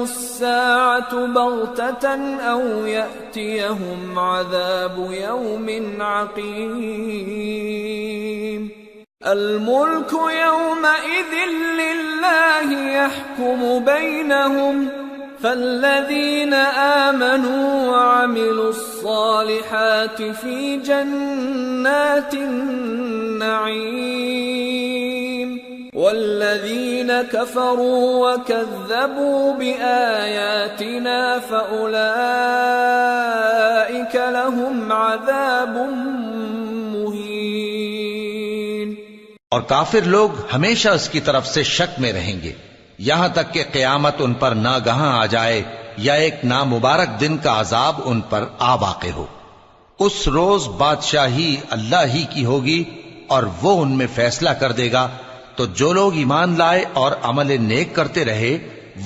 السَّاعَةُ بَغْتَةً أَوْ يَأْتِيَهُمْ عَذَابُ يَوْمٍ عَقِيمٍ الْمُلْكُ يَوْمَئِذٍ لِلَّهِ يَحْكُمُ بَيْنَهُمْ فَالَّذِينَ آمَنُوا وَعَمِلُوا الصَّالِحَاتِ فِي جَنَّاتِ النَّعِيمِ وَالَّذِينَ كَفَرُوا وَكَذَّبُوا بِآيَاتِنَا فَأُولَئِكَ لَهُمْ عَذَابٌ مُهِينٌ۔ اور کافر لوگ ہمیشہ اس کی طرف سے شک میں رہیں گے یہاں تک کہ قیامت ان پر ناگہاں آ جائے یا ایک نامبارک دن کا عذاب ان پر آ واقع ہو۔ اس روز بادشاہی اللہ ہی کی ہوگی اور وہ ان میں فیصلہ کر دے گا، تو جو لوگ ایمان لائے اور عمل نیک کرتے رہے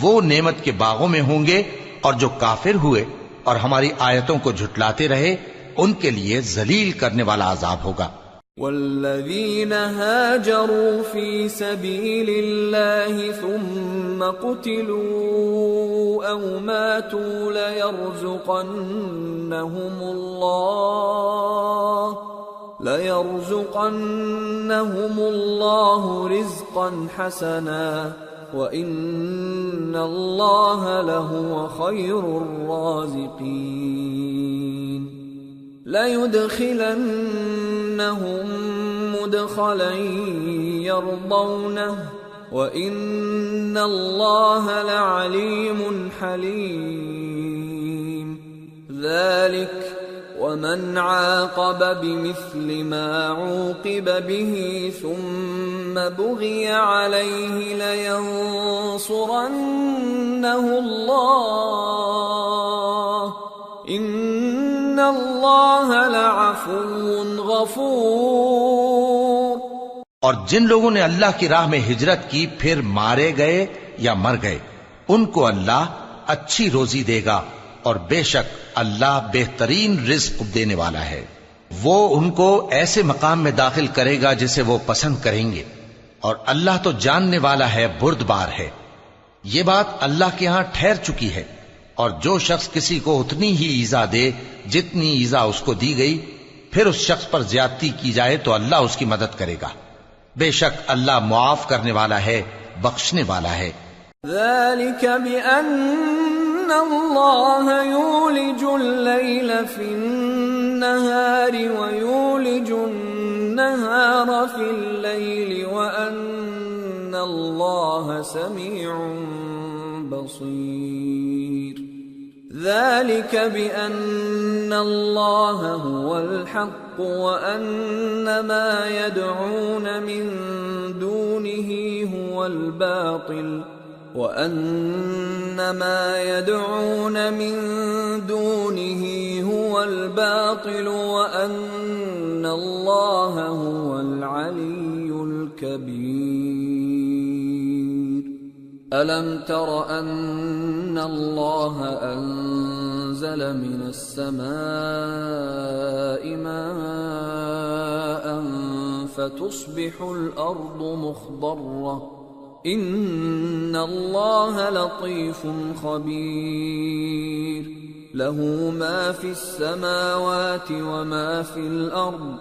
وہ نعمت کے باغوں میں ہوں گے، اور جو کافر ہوئے اور ہماری آیتوں کو جھٹلاتے رہے ان کے لیے ذلیل کرنے والا عذاب ہوگا۔ والذین هاجروا فی سبیل اللہ ثم قتلوا او ماتوا لَيَرْزُقَنَّهُمُ اللَّهُ رِزْقًا حَسَنًا وَإِنَّ اللَّهَ لَهُوَ خَيْرُ الرَّازِقِينَ لَيُدْخِلَنَّهُمْ مُدْخَلًا يَرْضَوْنَهُ وَإِنَّ اللَّهَ لَعَلِيمٌ حَلِيمٌ ذَلِكَ وَمَنْ عَاقَبَ بِمِثْلِ مَا عُوقِبَ بِهِ ثُمَّ بُغِيَ عَلَيْهِ لَيَنصُرَنَّهُ اللَّهُ إِنَّ اللَّهَ لَعَفُوٌّ غَفُورٌ۔ اور جن لوگوں نے اللہ کی راہ میں ہجرت کی پھر مارے گئے یا مر گئے ان کو اللہ اچھی روزی دے گا، اور بے شک اللہ بہترین رزق دینے والا ہے۔ وہ ان کو ایسے مقام میں داخل کرے گا جسے وہ پسند کریں گے، اور اللہ تو جاننے والا ہے، بردبار ہے۔ یہ بات اللہ کے ہاں ٹھہر چکی ہے، اور جو شخص کسی کو اتنی ہی ایذا دے جتنی ایذا اس کو دی گئی، پھر اس شخص پر زیادتی کی جائے تو اللہ اس کی مدد کرے گا۔ بے شک اللہ معاف کرنے والا ہے، بخشنے والا ہے۔ ذَلِكَ بِأَنَّ اللَّهَ يُولِجُ اللَّيْلَ فِي النَّهَارِ وَيُولِجُ النَّهَارَ فِي اللَّيْلِ وَأَنَّ اللہ سمیع بصیر ذلك بأن الله هو الحق وأن ما يدعون من دونه هو الباطل وأن ما يدعون من دونه هو الباطل وأن الله هو العلي الكبير ألم تر أن الله أنزل من السماء ماء فتصبح الأرض مخضرة إن الله لطيف خبير له ما في السماوات وما في الأرض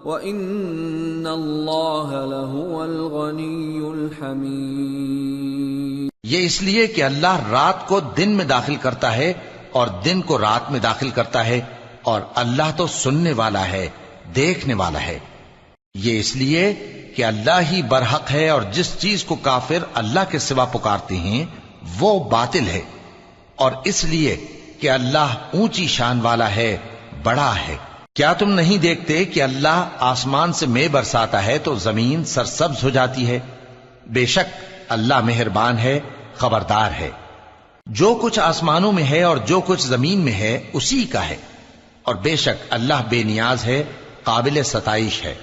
وَإِنَّ اللَّهَ لَهُوَ الْغَنِيُّ الْحَمِيدُ یہ اس لیے کہ اللہ رات کو دن میں داخل کرتا ہے اور دن کو رات میں داخل کرتا ہے، اور اللہ تو سننے والا ہے، دیکھنے والا ہے۔ یہ اس لیے کہ اللہ ہی برحق ہے، اور جس چیز کو کافر اللہ کے سوا پکارتے ہیں وہ باطل ہے، اور اس لیے کہ اللہ اونچی شان والا ہے، بڑا ہے۔ کیا تم نہیں دیکھتے کہ اللہ آسمان سے مے برساتا ہے تو زمین سرسبز ہو جاتی ہے؟ بے شک اللہ مہربان ہے، خبردار ہے۔ جو کچھ آسمانوں میں ہے اور جو کچھ زمین میں ہے اسی کا ہے، اور بے شک اللہ بے نیاز ہے، قابل ستائش ہے۔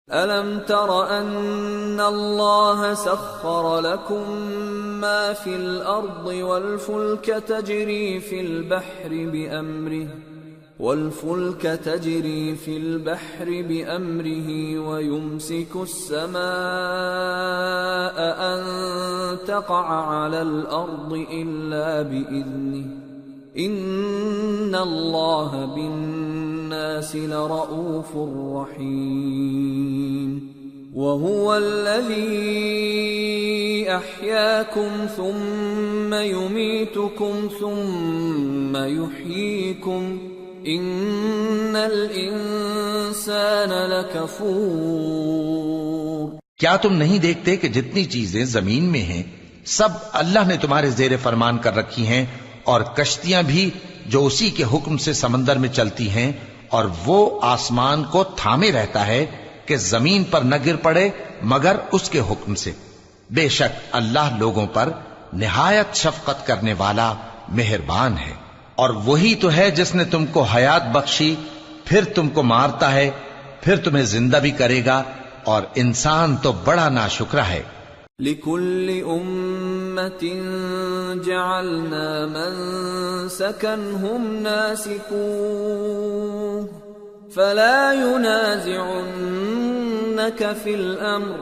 أَلَمْ تَرَ أَنَّ اللَّهَ سَخَّرَ لَكُم مَّا فِي الْأَرْضِ وَالْفُلْكَ تَجْرِي فِي الْبَحْرِ بِأَمْرِهِ وَيُمْسِكُ السَّمَاءَ أَن تَقَعَ عَلَى الْأَرْضِ إِلَّا بِإِذْنِهِ إِنَّ اللَّهَ بِالنَّاسِ لَرَءُوفٌ رَحِيمٌ وَهُوَ الَّذِي أَحْيَاكُمْ ثُمَّ يُمِيتُكُمْ ثُمَّ يُحْيِيكُمْ ان الانسان لکفور۔ کیا تم نہیں دیکھتے کہ جتنی چیزیں زمین میں ہیں سب اللہ نے تمہارے زیر فرمان کر رکھی ہیں، اور کشتیاں بھی جو اسی کے حکم سے سمندر میں چلتی ہیں، اور وہ آسمان کو تھامے رہتا ہے کہ زمین پر نہ گر پڑے مگر اس کے حکم سے۔ بے شک اللہ لوگوں پر نہایت شفقت کرنے والا مہربان ہے۔ اور وہی تو ہے جس نے تم کو حیات بخشی، پھر تم کو مارتا ہے، پھر تمہیں زندہ بھی کرے گا، اور انسان تو بڑا ناشکر ہے۔ لِكُلِّ أُمَّةٍ جَعَلْنَا مَنسَكًا هُمْ نَاسِكُوهُ فَلَا يُنَازِعُنَّكَ فِي الْأَمْرِ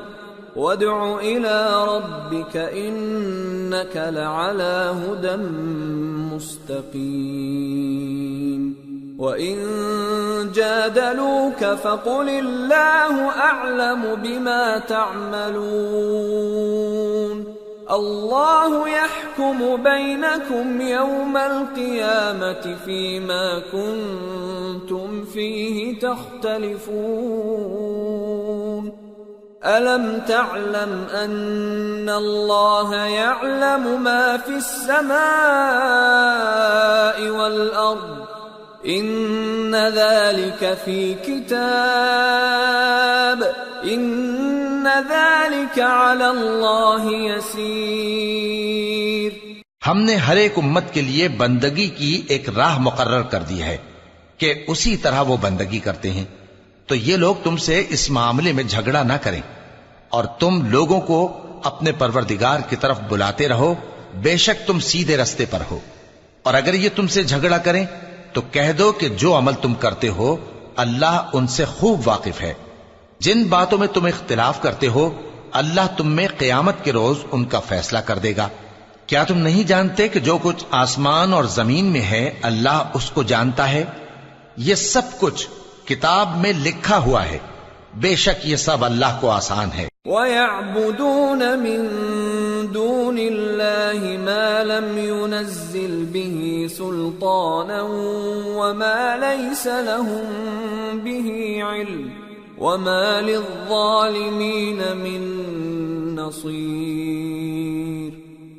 وَادْعُ إِلَى رَبِّكَ إِنَّكَ لَعَلَى هُدًى مُسْتَقِيمٍ وَإِن جَادَلُوكَ فَقُلِ اللَّهُ أَعْلَمُ بِمَا تَعْمَلُونَ اللَّهُ يَحْكُمُ بَيْنَكُمْ يَوْمَ الْقِيَامَةِ فِيمَا كُنتُمْ فِيهِ تَخْتَلِفُونَ أَلَمْ تَعْلَمْ أَنَّ اللَّهَ يَعْلَمُ مَا فِي السَّمَاءِ وَالْأَرْضِ إِنَّ ذَلِكَ فِي كِتَابٍ إِنَّ ذَلِكَ عَلَى اللَّهِ يَسِيرٌ۔ ہم نے ہر ایک امت کے لیے بندگی کی ایک راہ مقرر کر دی ہے کہ اسی طرح وہ بندگی کرتے ہیں، تو یہ لوگ تم سے اس معاملے میں جھگڑا نہ کریں، اور تم لوگوں کو اپنے پروردگار کی طرف بلاتے رہو، بے شک تم سیدھے رستے پر ہو۔ اور اگر یہ تم سے جھگڑا کریں تو کہہ دو کہ جو عمل تم کرتے ہو اللہ ان سے خوب واقف ہے۔ جن باتوں میں تم اختلاف کرتے ہو اللہ تم میں قیامت کے روز ان کا فیصلہ کر دے گا۔ کیا تم نہیں جانتے کہ جو کچھ آسمان اور زمین میں ہے اللہ اس کو جانتا ہے؟ یہ سب کچھ کتاب میں لکھا ہوا ہے، بے شک یہ سب اللہ کو آسان ہے۔ وَيَعْبُدُونَ مِن دُونِ اللَّهِ مَا لَمْ يُنَزِّلْ بِهِ سُلْطَانًا وَمَا لَيْسَ لَهُم بِهِ عِلْمٌ وَمَا لِلظَّالِمِينَ مِن نصير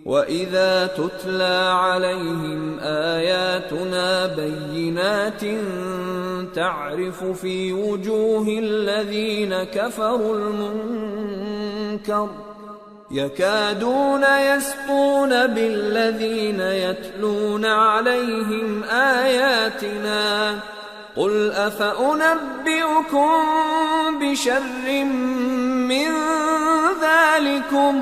وَإِذَا تُتْلَى عَلَيْهِمْ آيَاتُنَا بَيِّنَاتٍ تَعْرِفُ فِي وُجُوهِ الَّذِينَ كَفَرُوا الْمُنكَرَ يَكَادُونَ يَسْطُونَ بِالَّذِينَ يَتْلُونَ عَلَيْهِمْ آيَاتِنَا قُلْ أَفَأُنَبِّئُكُم بِشَرٍّ مِّن ذَلِكُمْ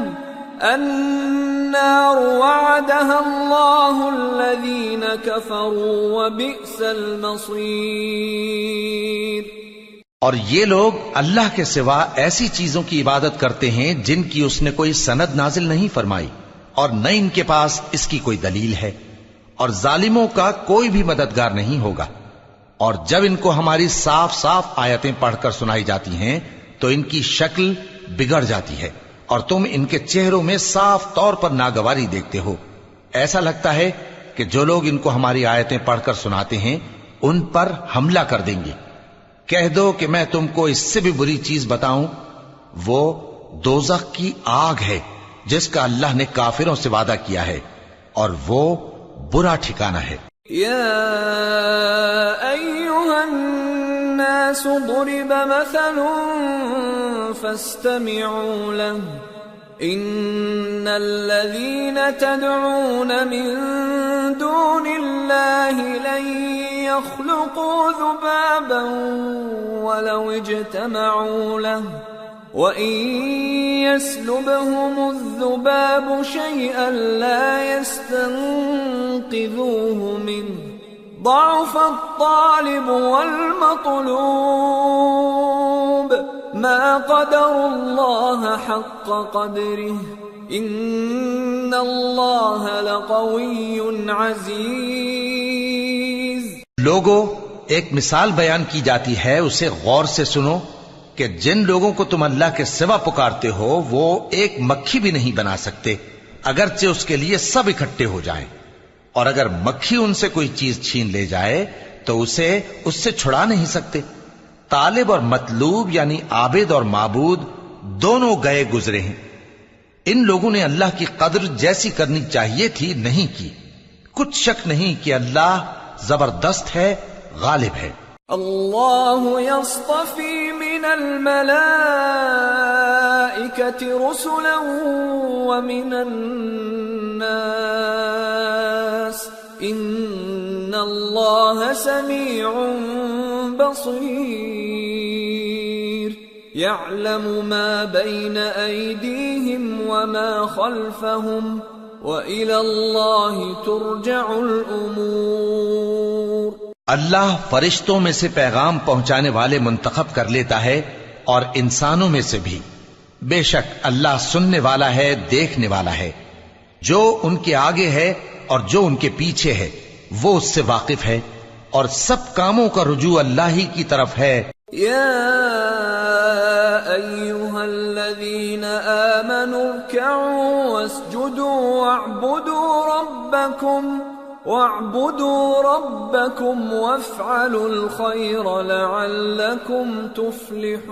النار وعدها الله الذين كفروا وبئس المصير۔ اور یہ لوگ اللہ کے سوا ایسی چیزوں کی عبادت کرتے ہیں جن کی اس نے کوئی سند نازل نہیں فرمائی اور نہ ان کے پاس اس کی کوئی دلیل ہے، اور ظالموں کا کوئی بھی مددگار نہیں ہوگا۔ اور جب ان کو ہماری صاف صاف آیتیں پڑھ کر سنائی جاتی ہیں تو ان کی شکل بگڑ جاتی ہے اور تم ان کے چہروں میں صاف طور پر ناگواری دیکھتے ہو۔ ایسا لگتا ہے کہ جو لوگ ان کو ہماری آیتیں پڑھ کر سناتے ہیں ان پر حملہ کر دیں گے۔ کہہ دو کہ میں تم کو اس سے بھی بری چیز بتاؤں، وہ دوزخ کی آگ ہے جس کا اللہ نے کافروں سے وعدہ کیا ہے، اور وہ برا ٹھکانہ ہے۔ یا ایھا الناس ضرب مثل فاستمعوا له ان الذين تدعون من دون الله لن يخلقوا ذبابا ولو اجتمعوا له وَإِن يَسْلُبْهُمُ الذُّبَابُ شَيْئًا لَا يَسْتَنقِذُوهُ مِنْهُ ضَعُفَ الطَّالِبُ وَالْمَطْلُوبُ مَا قَدَرُوا اللَّهَ حَقَّ قَدْرِهِ إِنَّ اللَّهَ لَقَوِيٌّ عَزِيزٌ۔ لوگو، ایک مثال بیان کی جاتی ہے، اسے غور سے سنو کہ جن لوگوں کو تم اللہ کے سوا پکارتے ہو وہ ایک مکھی بھی نہیں بنا سکتے اگرچہ اس کے لیے سب اکٹھے ہو جائیں، اور اگر مکھی ان سے کوئی چیز چھین لے جائے تو اسے اس سے چھڑا نہیں سکتے۔ طالب اور مطلوب یعنی عابد اور معبود دونوں گئے گزرے ہیں۔ ان لوگوں نے اللہ کی قدر جیسی کرنی چاہیے تھی نہیں کی۔ کچھ شک نہیں کہ اللہ زبردست ہے، غالب ہے۔ اللہ یصطفی من الملائکۃ رسلا ومن الناس ان اللہ سمیع بصیر یعلم ما بین ایدیہم وما خلفہم وإلی اللہ ترجع الامور۔ اللہ فرشتوں میں سے پیغام پہنچانے والے منتخب کر لیتا ہے اور انسانوں میں سے بھی۔ بے شک اللہ سننے والا ہے، دیکھنے والا ہے۔ جو ان کے آگے ہے اور جو ان کے پیچھے ہے وہ اس سے واقف ہے، اور سب کاموں کا رجوع اللہ ہی کی طرف ہے۔ یا ایھا الذین آمنوا ارکعوا واسجدوا واعبدوا ربکم وافعلوا الخیر لعلکم تفلحون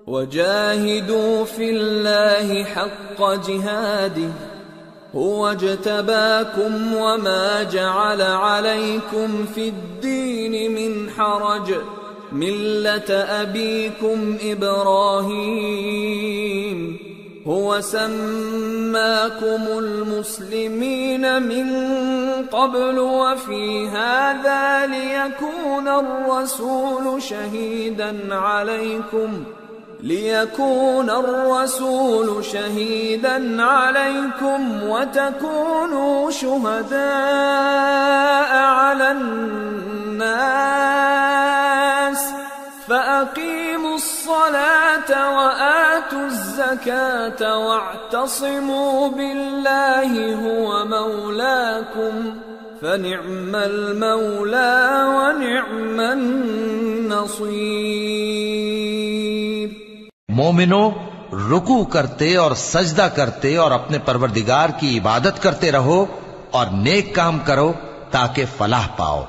وجاہدوا فی اللہ حق جہادہ هو اجتباكم وما جعل عليكم في الدين من حرج ملة أبيكم إبراهيم هو سماكم المسلمين من قبل وفي هذا ليكون الرسول شهيدا عليكم وتكونوا شهداء على الناس فأقيموا الصلاة وآتوا الزكاة واعتصموا بالله هو مولاكم فنعم المولى ونعم النصير۔ مومنو، رکوع کرتے اور سجدہ کرتے اور اپنے پروردگار کی عبادت کرتے رہو اور نیک کام کرو تاکہ فلاح پاؤ،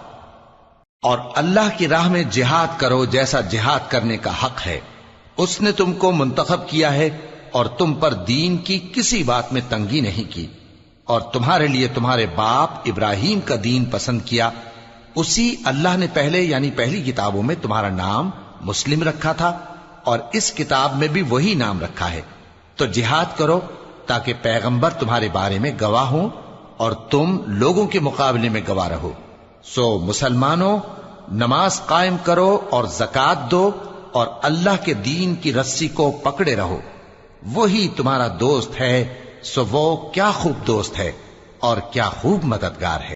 اور اللہ کی راہ میں جہاد کرو جیسا جہاد کرنے کا حق ہے، اس نے تم کو منتخب کیا ہے اور تم پر دین کی کسی بات میں تنگی نہیں کی، اور تمہارے لیے تمہارے باپ ابراہیم کا دین پسند کیا، اسی اللہ نے پہلے یعنی پہلی کتابوں میں تمہارا نام مسلم رکھا تھا، اور اس کتاب میں بھی وہی نام رکھا ہے۔ تو جہاد کرو تاکہ پیغمبر تمہارے بارے میں گواہ ہوں اور تم لوگوں کے مقابلے میں گواہ رہو۔ سو مسلمانوں، نماز قائم کرو اور زکات دو اور اللہ کے دین کی رسی کو پکڑے رہو، وہی تمہارا دوست ہے، سو وہ کیا خوب دوست ہے اور کیا خوب مددگار ہے۔